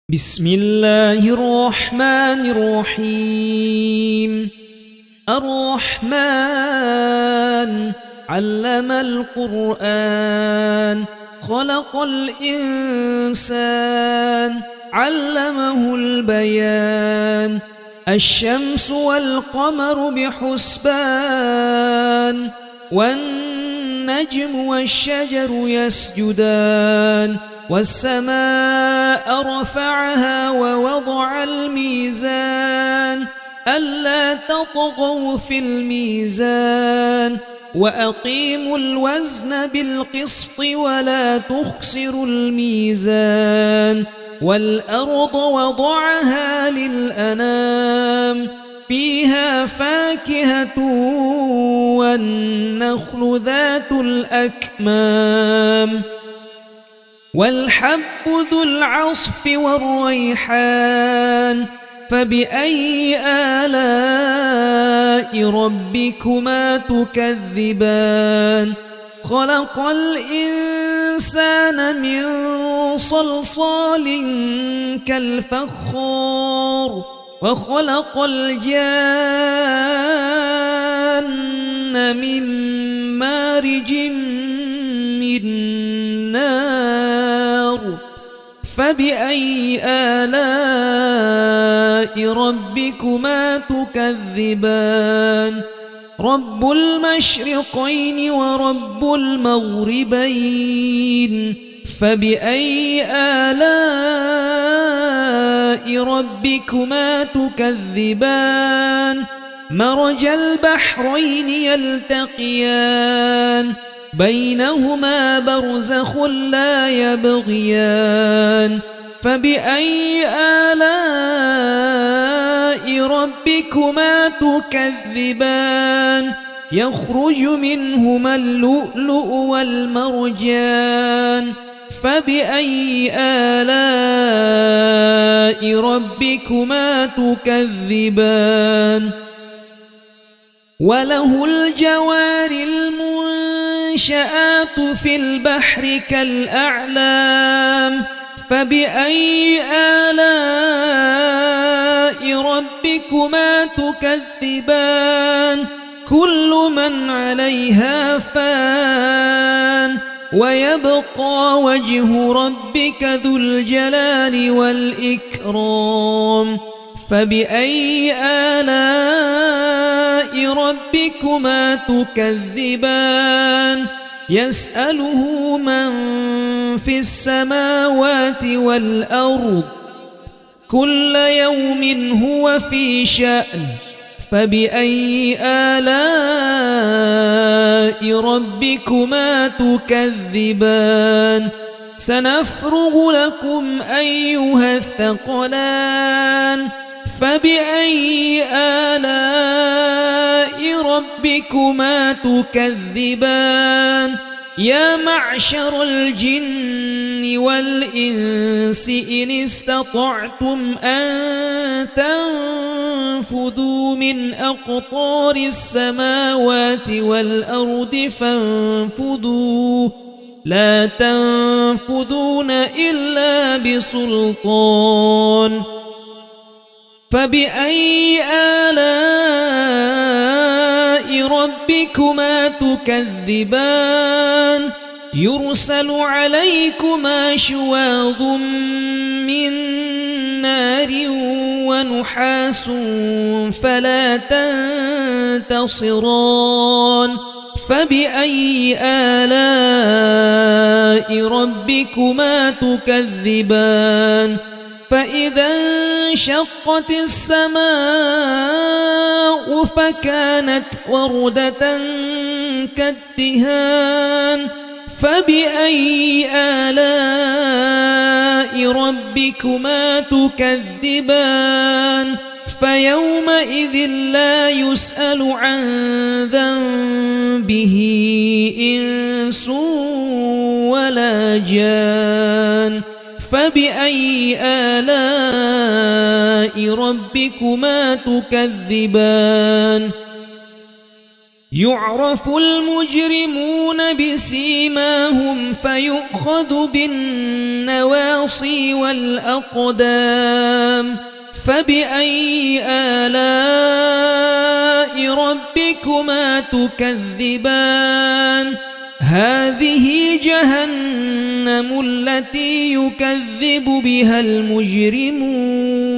بسم الله الرحمن الرحيم الرحمن علم القرآن خلق الإنسان علمه البيان الشمس والقمر بحسبان والنجم والشجر يسجدان والسماء رفعها ووضع الميزان ألا تطغوا في الميزان وأقيموا الوزن بالقسط ولا تخسروا الميزان والأرض وضعها للأنام فيها فاكهة والنخل ذات الأكمام والحب ذو العصف والريحان فبأي آلاء ربكما تكذبان خلق الإنسان من صلصال كالفخار وخلق الجان من مارج من نار فبأي آلاء ربكما تكذبان رب المشرقين ورب المغربين فبأي آلاء ربكما تكذبان مرج البحرين يلتقيان بينهما برزخ لا يبغيان فبأي آلاء ربكما تكذبان يخرج منهما اللؤلؤ والمرجان فبأي آلاء ربكما تكذبان وله الجوار المنشآت في البحر كالأعلام فبأي آلاء ربكما تكذبان كل من عليها فان ويبقى وجه ربك ذو الجلال والإكرام فبأي آلاء ربكما تكذبان يسأله من في السماوات والأرض كل يوم هو في شأن فبأي آلاء ربكما تكذبان سنفرغ لكم أيها الثقلان فبأي آلاء ربكما تكذبان يا معشر الجن والإنس إن استطعتم أن تنفذوا من أقطار السماوات والأرض فانفذوا لا تنفذون إلا بسلطان فبأي آلاء ربكما تكذبان يرسل عليكما شواظ من نار ونحاس فلا تنتصران فبأي آلاء ربكما تكذبان فإذا انشقت السماء فكانت وردة كالدهان فبأي آلاء ربكما تكذبان فيومئذ لا يسأل عن ذنبه إنس ولا جان فبأي آلاء ربكما تكذبان يعرف المجرمون بسيماهم فيؤخذ بالنواصي والأقدام فبأي آلاء ربكما تكذبان هذه جهنم التي يكذب بها المجرمون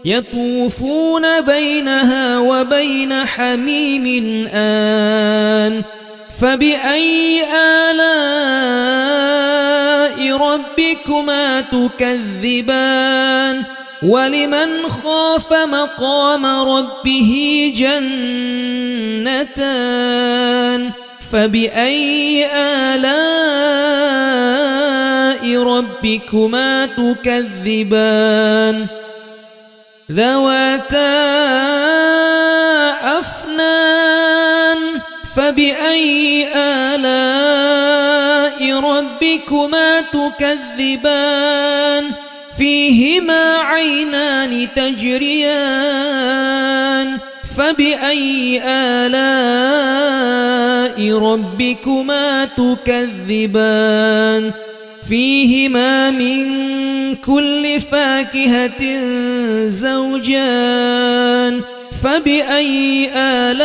يطوفون بينها وبين حميم آن فبأي آلاء ربكما تكذبان ولمن خاف مقام ربه جنتان فبأي آلاء ربكما تكذبان ذواتا أفنان فبأي آلاء ربكما تكذبان فيهما عينان تجريان فبأي آلاء ربكما تكذبان فيهما من كل فاكهة زوجان فبأي آلاء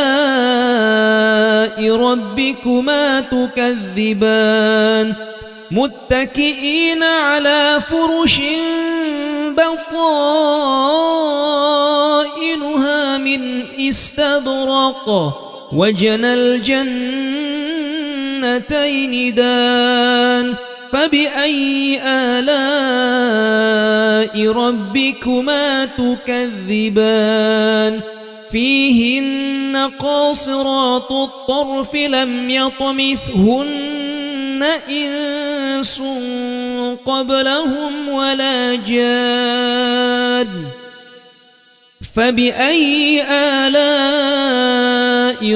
ربكما تكذبان متكئين على فرش بطائنها من استبرق وجنى الجنتين دان فبأي آلاء ربكما تكذبان فيهن قاصرات الطرف لم يطمثهن إنس قبلهم ولا جان فبأي آلاء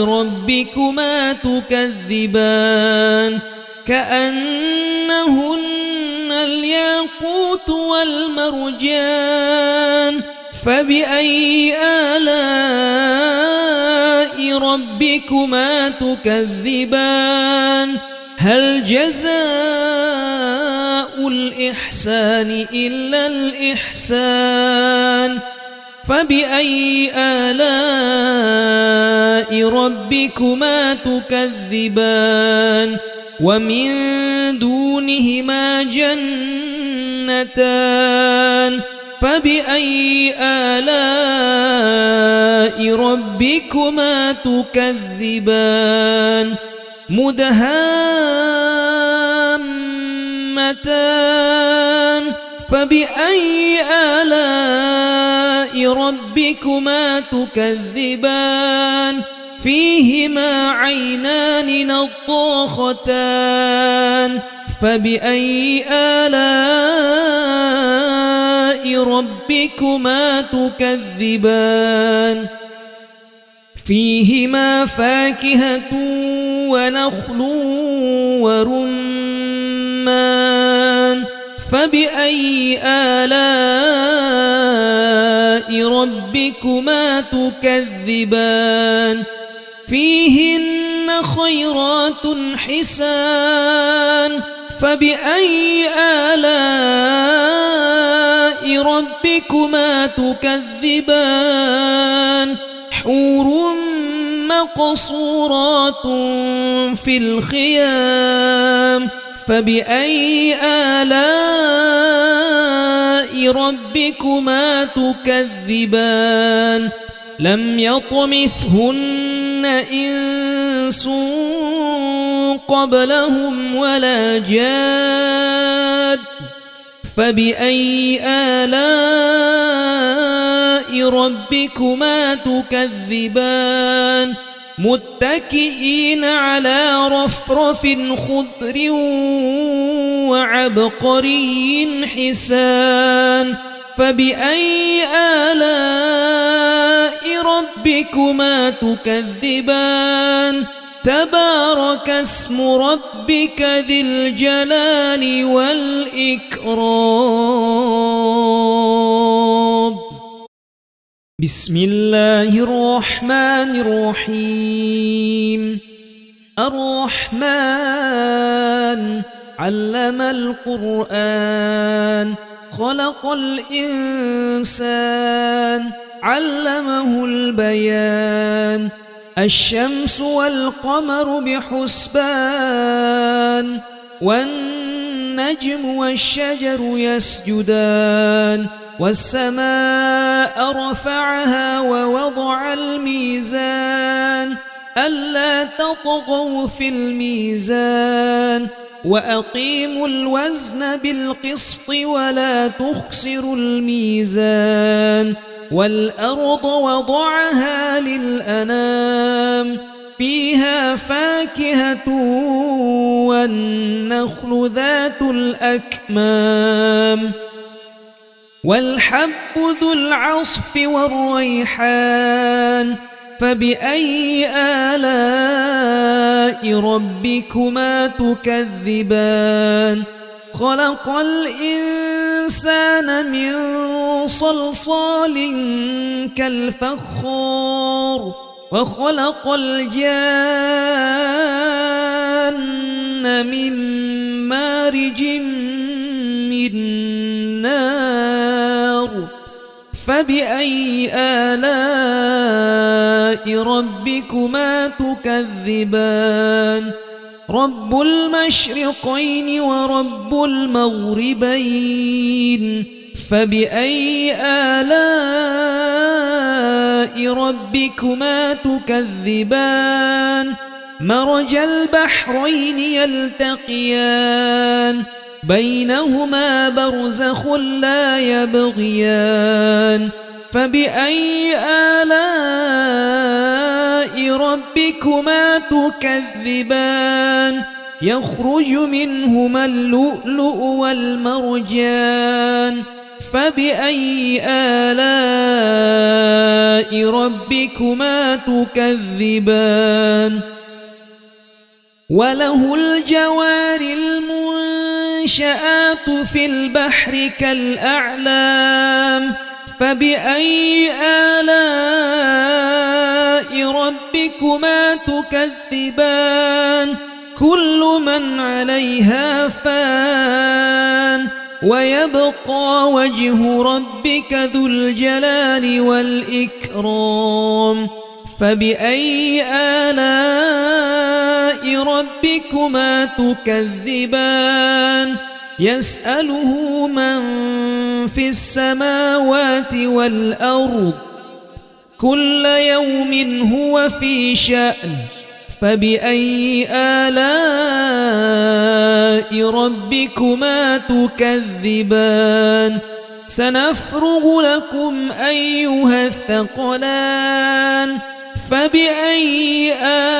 ربكما تكذبان كأنهن الياقوت والمرجان فبأي آلاء ربكما تكذبان هل جزاء الإحسان إلا الإحسان فبأي آلاء ربكما تكذبان ومن دونهما جنتان فبأي آلاء ربكما تكذبان مدهامتان فبأي آلاء ربكما تكذبان فيهما عينان نضاختان فبأي آلاء ربكما تكذبان فيهما فاكهة ونخل ورمان فبأي آلاء ربكما تكذبان فيهن خيرات حسان فبأي آلاء ربكما تكذبان حور مقصورات في الخيام فبأي آلاء ربكما تكذبان لم يطمثهن إنس قبلهم ولا جاد فبأي آلاء ربكما تكذبان متكئين على رفرف خضر وعبقري حسان فبأي آلاء ربكما تكذبان تبارك اسم ربك ذي الجلال والإكرام بسم الله الرحمن الرحيم الرحمن علم القرآن خلق الإنسان علمه البيان الشمس والقمر بحسبان والنجم والشجر يسجدان والسماء رفعها ووضع الميزان ألا تطغوا في الميزان وأقيموا الوزن بالقسط ولا تخسروا الميزان والأرض وضعها للأنام فيها فاكهة والنخل ذات الأكمام والحب ذو العصف والريحان فبأي آلاء ربكما تكذبان خلق الإنسان من صلصال كالفخار وخلق الجان من مارج من نار فبأي آلاء ربكما تكذبان رب المشرقين ورب المغربين فبأي آلاء ربكما تكذبان مرج البحرين يلتقيان بينهما برزخ لا يبغيان فبأي آلاء ربكما تكذبان يخرج منهما اللؤلؤ والمرجان فبأي آلاء ربكما تكذبان وله الجوار المنشآت في البحر كالأعلام فبأي آلاء ربكما تكذبان كل من عليها فان ويبقى وجه ربك ذو الجلال والإكرام فبأي آلاء ربكما تكذبان يسأله من في السماوات والأرض كل يوم هو في شأن فبأي آلاء ربكما تكذبان سنفرغ لكم أيها الثقلان فبأي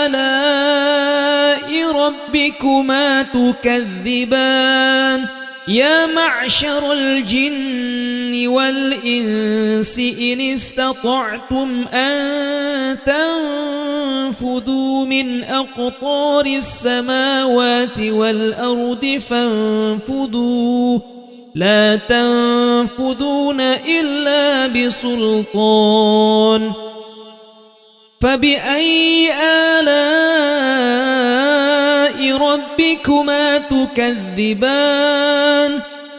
آلاء ربكما تكذبان يا معشر الجن والإنس إن استطعتم أن تنفذوا من أقطار السماوات والأرض فانفذوا لا تنفذون إلا بسلطان فبأي آلاء ربكما تكذبان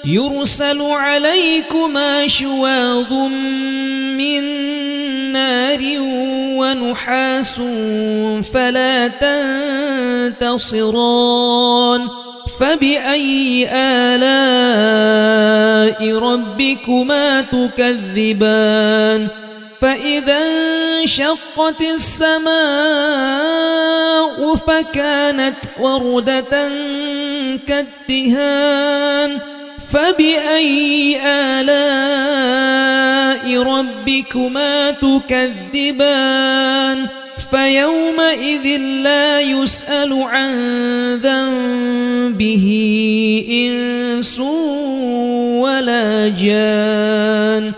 يرسل عليكما شواظ من نار ونحاس فلا تنتصران فبأي آلاء ربكما تكذبان فإذا انشقت السماء فكانت وردة كالدهان فبأي آلاء ربكما تكذبان فيومئذ لا يسأل عن ذنبه إنس ولا جان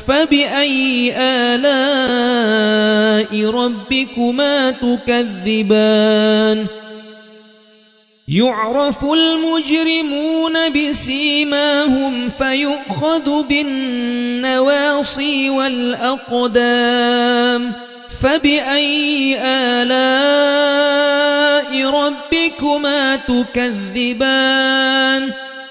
فبأي آلاء ربكما تكذبان يعرف المجرمون بسيماهم فيؤخذ بالنواصي والأقدام فبأي آلاء ربكما تكذبان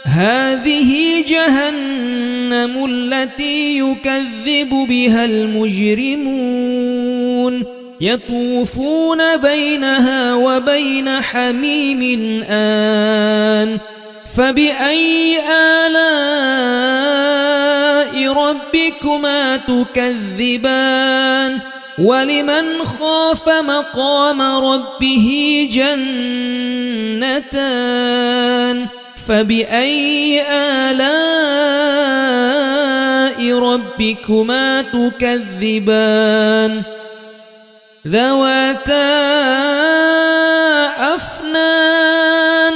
هذه جهنم التي يكذب بها المجرمون يطوفون بينها وبين حميم آن فبأي آلاء ربكما تكذبان ولمن خاف مقام ربه جنتان جنتان فبأي آلاء ربكما تكذبان ذواتا أفنان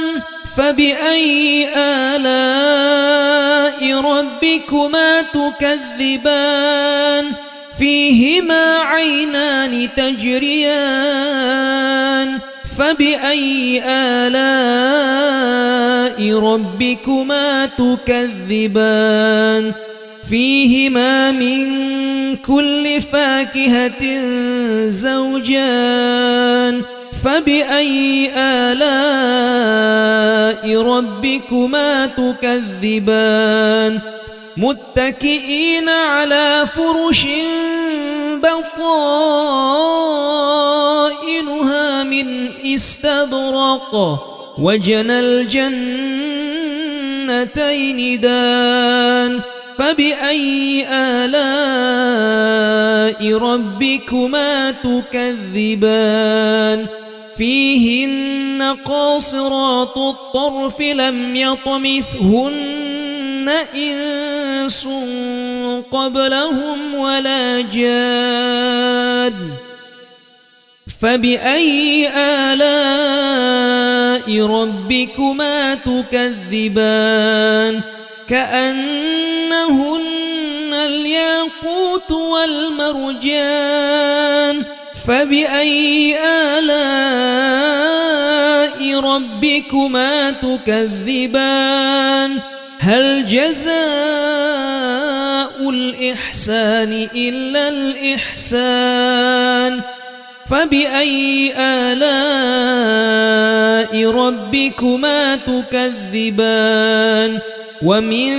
فبأي آلاء ربكما تكذبان فيهما عينان تجريان فبأي آلاء ربكما تكذبان فيهما من كل فاكهة زوجان فبأي آلاء ربكما تكذبان متكئين على فرش بطائنها من استبرق وجنى الجنتين دان فبأي آلاء ربكما تكذبان فيهن قاصرات الطرف لم يطمثهن إنس قبلهم ولا جان فبأي آلاء ربكما تكذبان كأنهن الياقوت والمرجان فبأي آلاء ربكما تكذبان هل جزاء الإحسان إلا الإحسان فبأي آلاء ربكما تكذبان ومن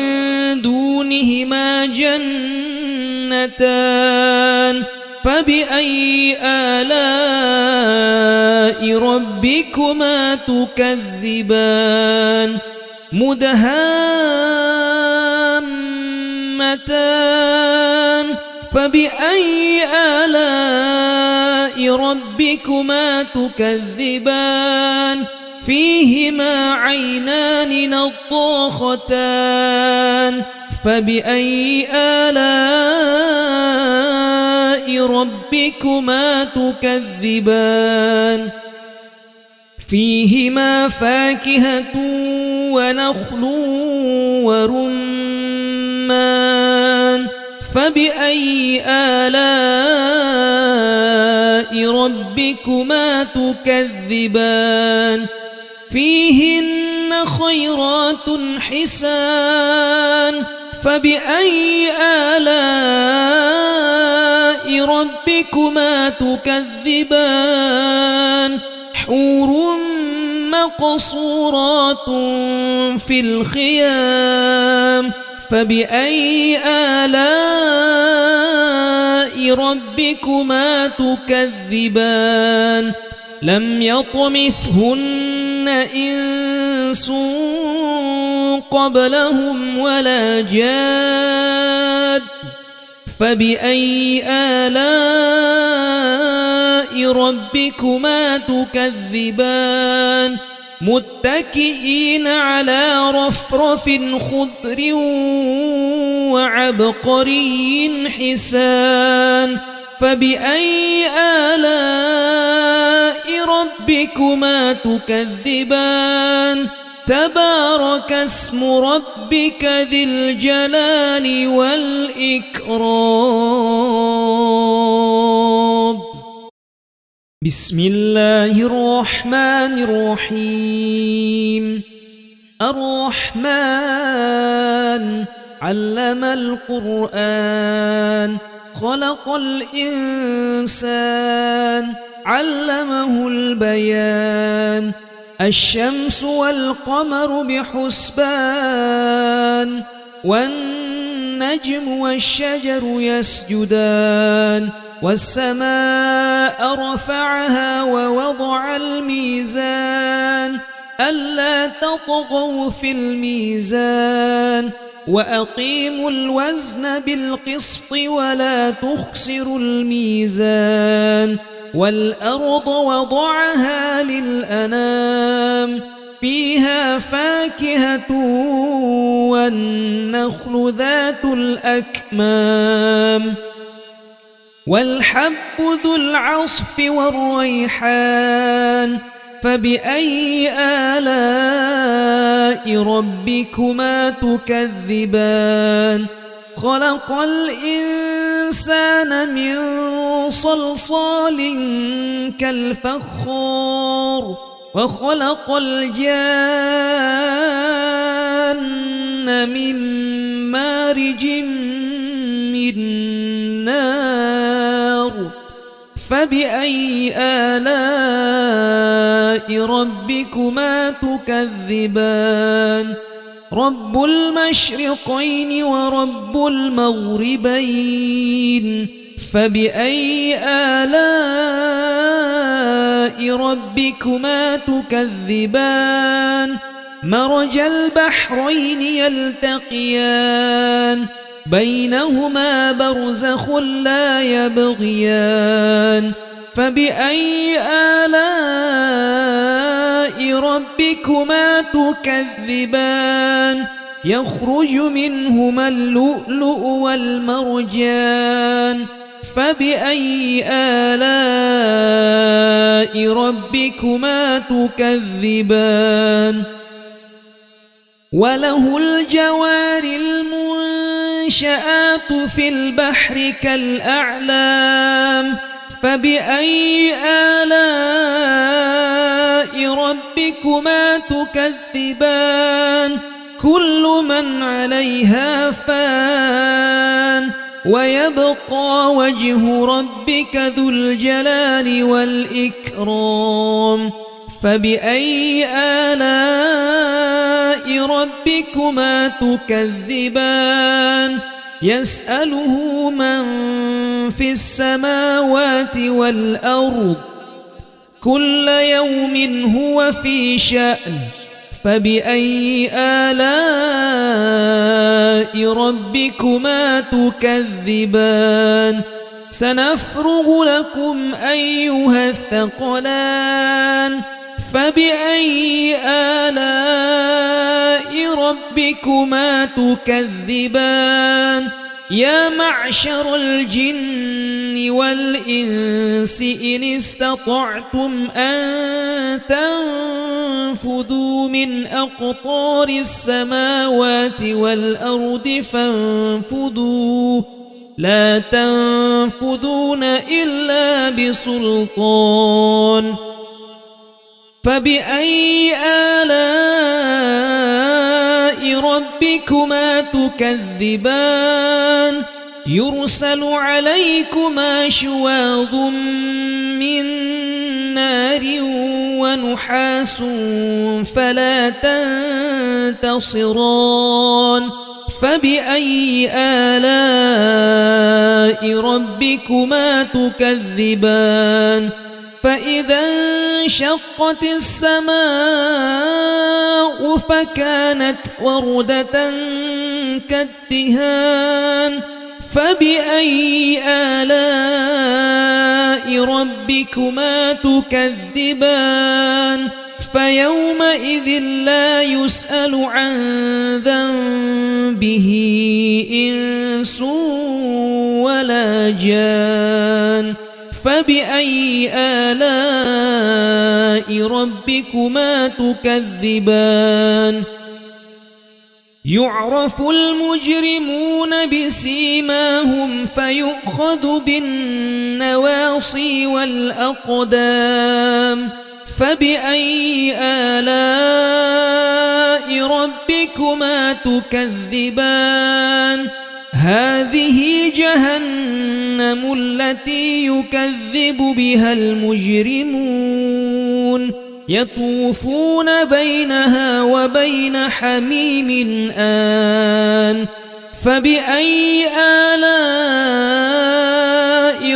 دونهما جنتان فبأي آلاء ربكما تكذبان مدهامتان فبأي آلاء ربكما تكذبان فيهما عينان نضاختان فبأي آلاء ربكما تكذبان فيهما فاكهة ونخل ورمان فبأي آلاء ربكما تكذبان فيهن خيرات حسان فبأي آلاء ربكما تكذبان حور مقصورات في الخيام فبأي آلاء ربكما تكذبان لم يطمثهن إنس قبلهم ولا جاد فبأي آلاء ربكما تكذبان متكئين على رفرف خضر وعبقري حسان فبأي آلاء ربكما تكذبان تبارك اسم ربك ذي الجلال والإكرام بسم الله الرحمن الرحيم الرحمن علم القرآن خلق الإنسان علمه البيان الشمس والقمر بحسبان والنجم والشجر يسجدان والسماء رفعها ووضع الميزان ألا تطغوا في الميزان وأقيموا الوزن بالقسط ولا تخسروا الميزان والأرض وضعها للأنام فيها فاكهة والنخل ذات الأكمام والحب ذو العصف والريحان فبأي آلاء ربكما تكذبان خلق الإنسان من صلصال كالفخار وخلق الجان من مارج من نار فبأي آلاء ربكما تكذبان رب المشرقين ورب المغربين فبأي آلاء ربكما تكذبان مرج البحرين يلتقيان بينهما برزخ لا يبغيان فبأي آلاء ربكما تكذبان يخرج منهما اللؤلؤ والمرجان فبأي آلاء ربكما تكذبان وله الجوار المنشآت في البحر كالأعلام فبأي آلاء ربكما تكذبان كل من عليها فان ويبقى وجه ربك ذو الجلال والإكرام فبأي آلاء ربكما تكذبان يسأله من في السماوات والأرض كل يوم هو في شأن فبأي آلاء ربكما تكذبان سنفرغ لكم أيها الثقلان فبأي آلاء ربكما تكذبان يا معشر الجن والإنس إن استطعتم أن تنفذوا من أقطار السماوات والأرض فانفذوا لا تنفذون إلا بسلطان فبأي آلاء ربكما تكذبان يرسل عليكما شواظ من نار ونحاس فلا تنتصران فبأي آلاء ربكما تكذبان فإذا انشقت السماء فكانت وردة كالدهان فبأي آلاء ربكما تكذبان فيومئذ لا يسأل عن ذنبه إنس ولا جان فبأي آلاء ربكما تكذبان يعرف المجرمون بسيماهم فيؤخذ بالنواصي والأقدام فبأي آلاء ربكما تكذبان هذه جهنم التي يكذب بها المجرمون يطوفون بينها وبين حميم آن فبأي آلاء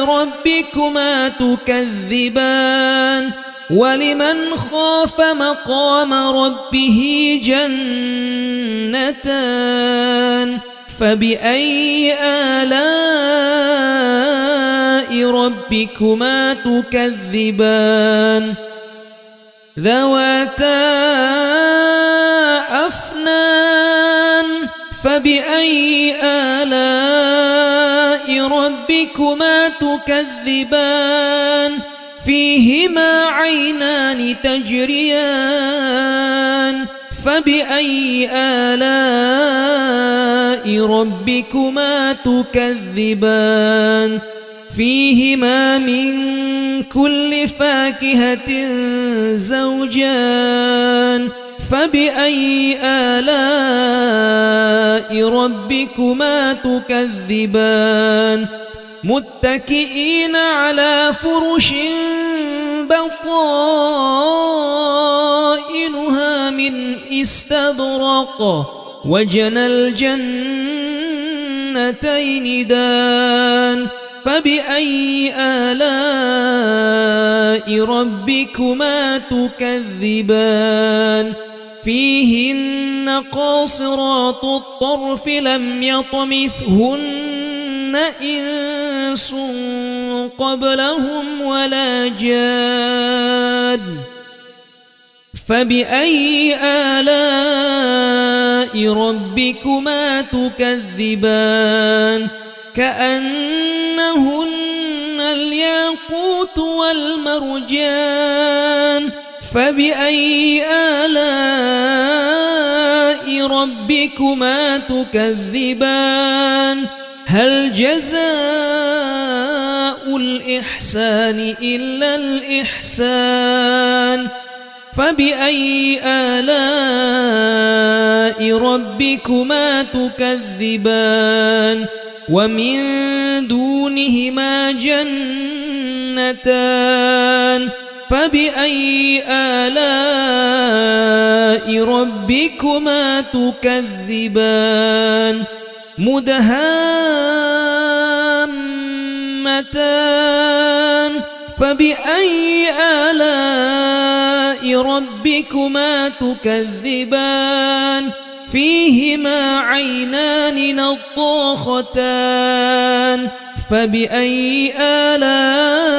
ربكما تكذبان ولمن خاف مقام ربه جنتان فبأي آلاء ربكما تكذبان ذواتا أفنان فبأي آلاء ربكما تكذبان فيهما عينان تجريان فبأي آلاء ربكما تكذبان فيهما من كل فاكهة زوجان فبأي آلاء ربكما تكذبان متكئين على فرش بطائنها من استبرق وجنى الجنتين دان فبأي آلاء ربكما تكذبان فيهن قاصرات الطرف لم يطمثهن إنس قبلهم ولا جان فبأي آلاء ربكما تكذبان كأنهن الياقوت والمرجان فبأي آلاء ربكما تكذبان هل جزاء الإحسان إلا الإحسان فبأي آلاء ربكما تكذبان ومن دونهما جنتان فبأي آلاء ربكما تكذبان مدهامتان فبأي آلاء ربكما تكذبان فيهما عينان نضاختان فبأي آلاء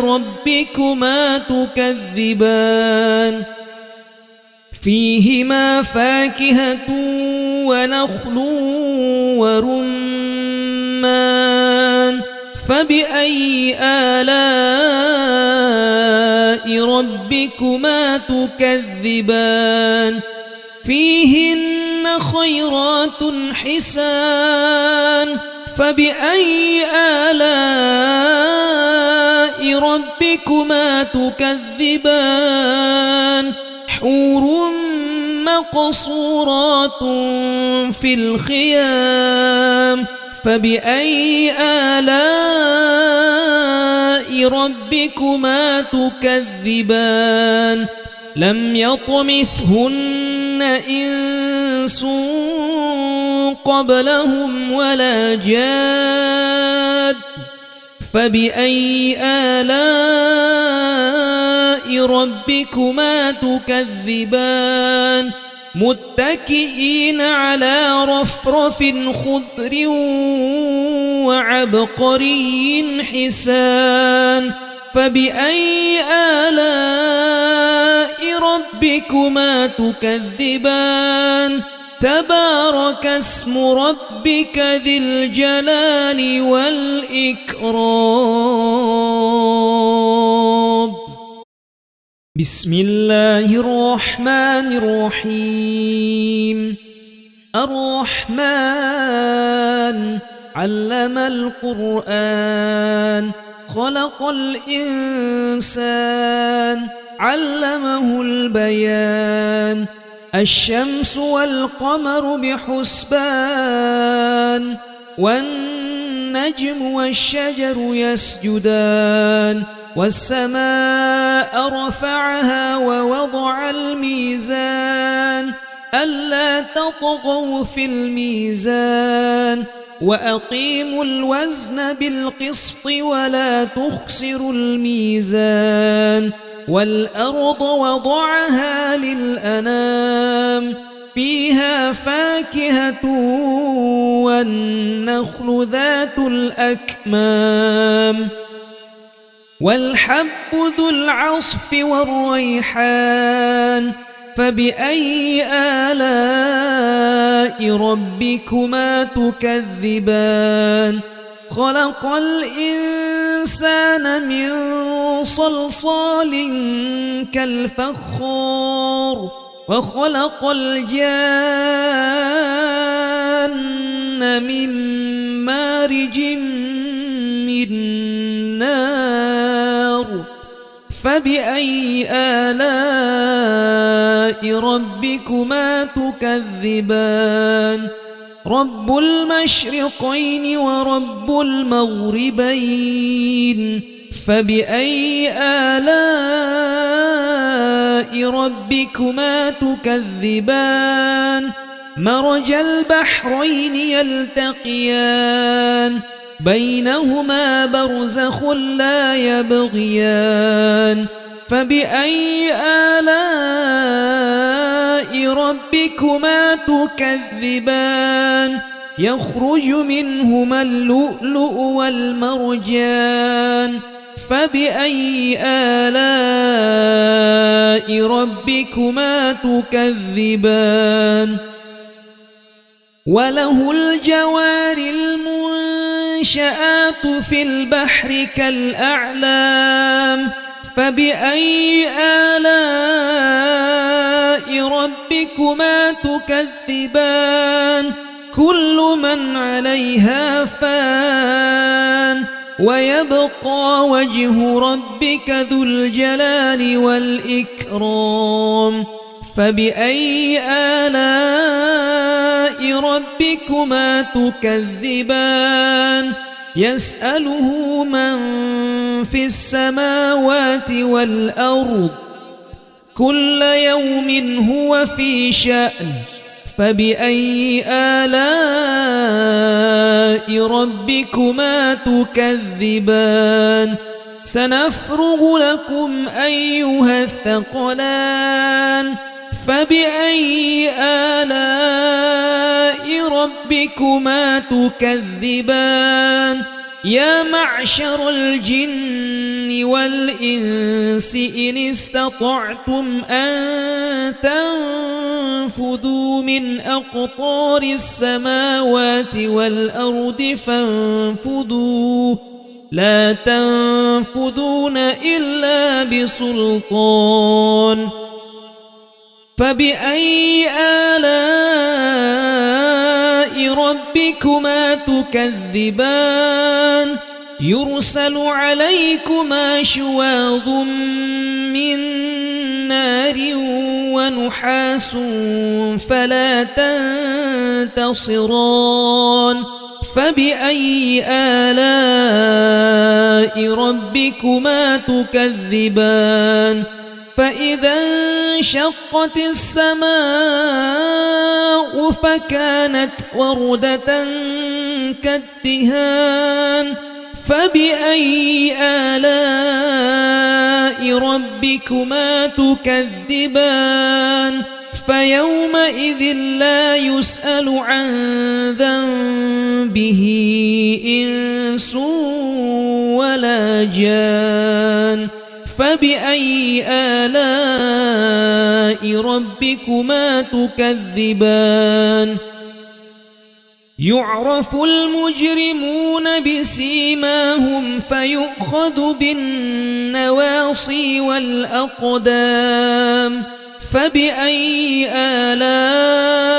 ربكما تكذبان فيهما فاكهة ونخل ورمان فبأي آلاء ربكما تكذبان فيهن خيرات حسان فبأي آلاء ربكما تكذبان حور مقصورات في الخيام فبأي آلاء ربكما تكذبان لم يطمثهن إنس قبلهم ولا جاد فبأي آلاء ربكما تكذبان متكئين على رفرف خضر وعبقري حسان فبأي آلاء ربكما تكذبان تبارك اسم ربك ذي الجلال والإكرام بسم الله الرحمن الرحيم الرحمن علم القرآن خلق الإنسان علمه البيان الشمس والقمر بحسبان والنجم والشجر يسجدان والسماء رفعها ووضع الميزان ألا تطغوا في الميزان وأقيموا الوزن بالقسط ولا تخسروا الميزان والأرض وضعها للأنام فيها فاكهة والنخل ذات الأكمام والحب ذو العصف والريحان فبأي آلاء ربكما تكذبان خلق الإنسان من صلصال كالفخار وخلق الجان من مارج من نار فبأي آلاء ربكما تكذبان رب المشرقين ورب المغربين فبأي آلاء ربكما تكذبان مرج البحرين يلتقيان بينهما برزخ لا يبغيان فبأي آلاء ربكما تكذبان يخرج منهما اللؤلؤ والمرجان فبأي آلاء ربكما تكذبان وله الجوار المنشآت في البحر كالأعلام فبأي آلاء ربكما تكذبان كل من عليها فان ويبقى وجه ربك ذو الجلال والإكرام فبأي آلاء ربكما تكذبان يسأله من في السماوات والأرض كل يوم هو في شأن فبأي آلاء ربكما تكذبان سنفرغ لكم أيها الثقلان فبأي آلاء ربكما تكذبان يا معشر الجن والإنس إن استطعتم أن تنفذوا من أقطار السماوات والأرض فانفذوا لا تنفذون إلا بسلطان فبأي آلاء ربكما تكذبان يرسل عليكما شواظ من نار ونحاس فلا تنتصران فبأي آلاء ربكما تكذبان فإذا انشقت السماء فكانت وردة كالدهان فبأي آلاء ربكما تكذبان فيومئذ لا يسأل عن ذنبه إنس ولا جان فبأي آلاء ربكما تكذبان يعرف المجرمون بسيماهم فيؤخذ بالنواصي والأقدام فبأي آلاء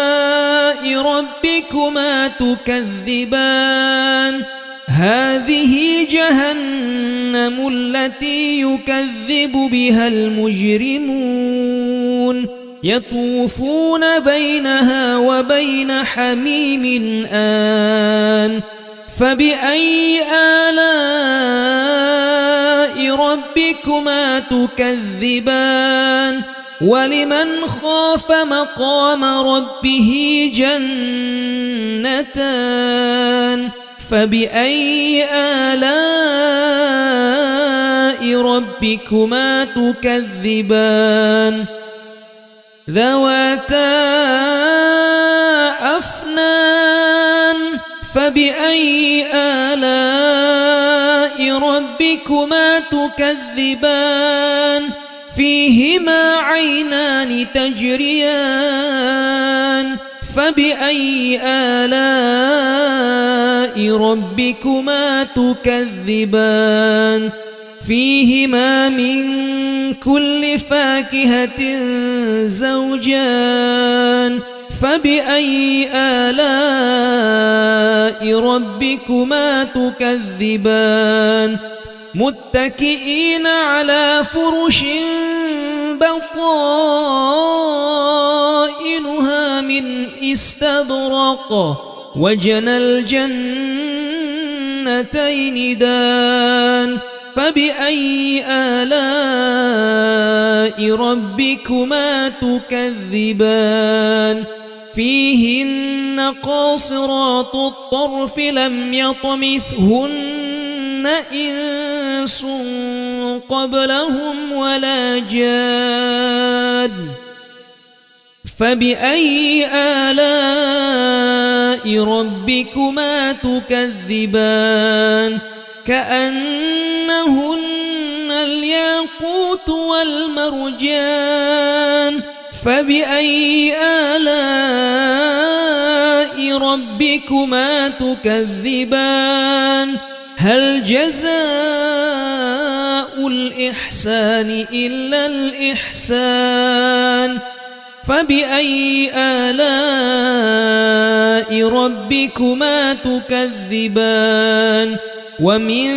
ربكما تكذبان هذه جهنم التي يكذب بها المجرمون يطوفون بينها وبين حميم آن فبأي آلاء ربكما تكذبان ولمن خاف مقام ربه جنتان فبأي آلاء ربكما تكذبان ذواتا أفنان فبأي آلاء ربكما تكذبان فيهما عينان تجريان فبأي آلاء ربكما تكذبان فيهما من كل فاكهة زوجان فبأي آلاء ربكما تكذبان متكئين على فرش بطائنها من استبرق وجنى الجنتين دان فبأي آلاء ربكما تكذبان فيهن قاصرات الطرف لم يطمثهن إنس قبلهم ولا جان فبأي آلاء ربكما تكذبان كأنهن الياقوت والمرجان فبأي آلاء ربكما تكذبان هل جزاء الإحسان إلا الإحسان فبأي آلاء ربكما تكذبان ومن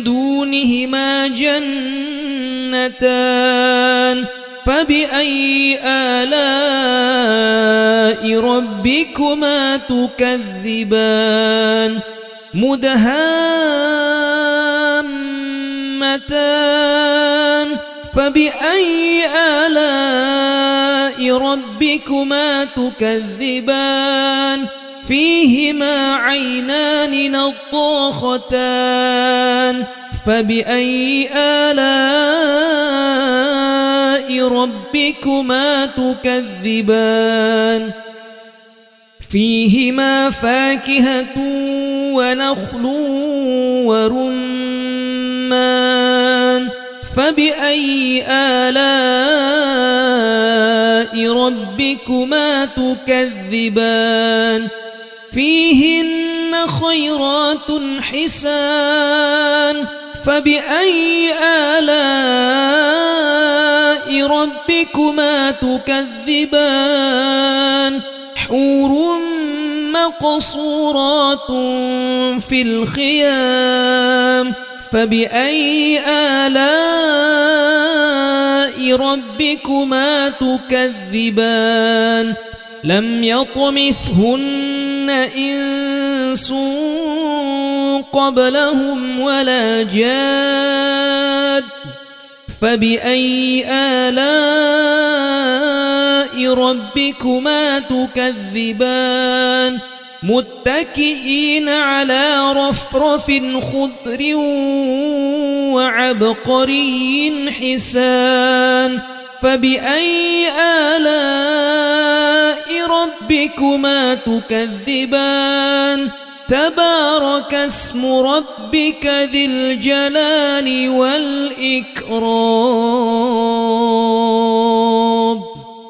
دونهما جنتان فبأي آلاء ربكما تكذبان مدهامتان فبأي آلاء ربكما تكذبان فيهما عينان نضاختان فبأي آلاء ربكما تكذبان فيهما فاكهة ونخل ورمان فبأي آلاء ربكما تكذبان فيهن خيرات حسان فبأي آلاء ربكما تكذبان حور مقصورات في الخيام فبأي آلاء ربكما تكذبان لم يطمثهن إنس قبلهم ولا جاد فبأي آلاء ربكما تكذبان متكئين على رفرف خضر وعبقري حسان فبأي آلاء ربكما تكذبان تبارك اسم ربك ذي الجلال والإكرام.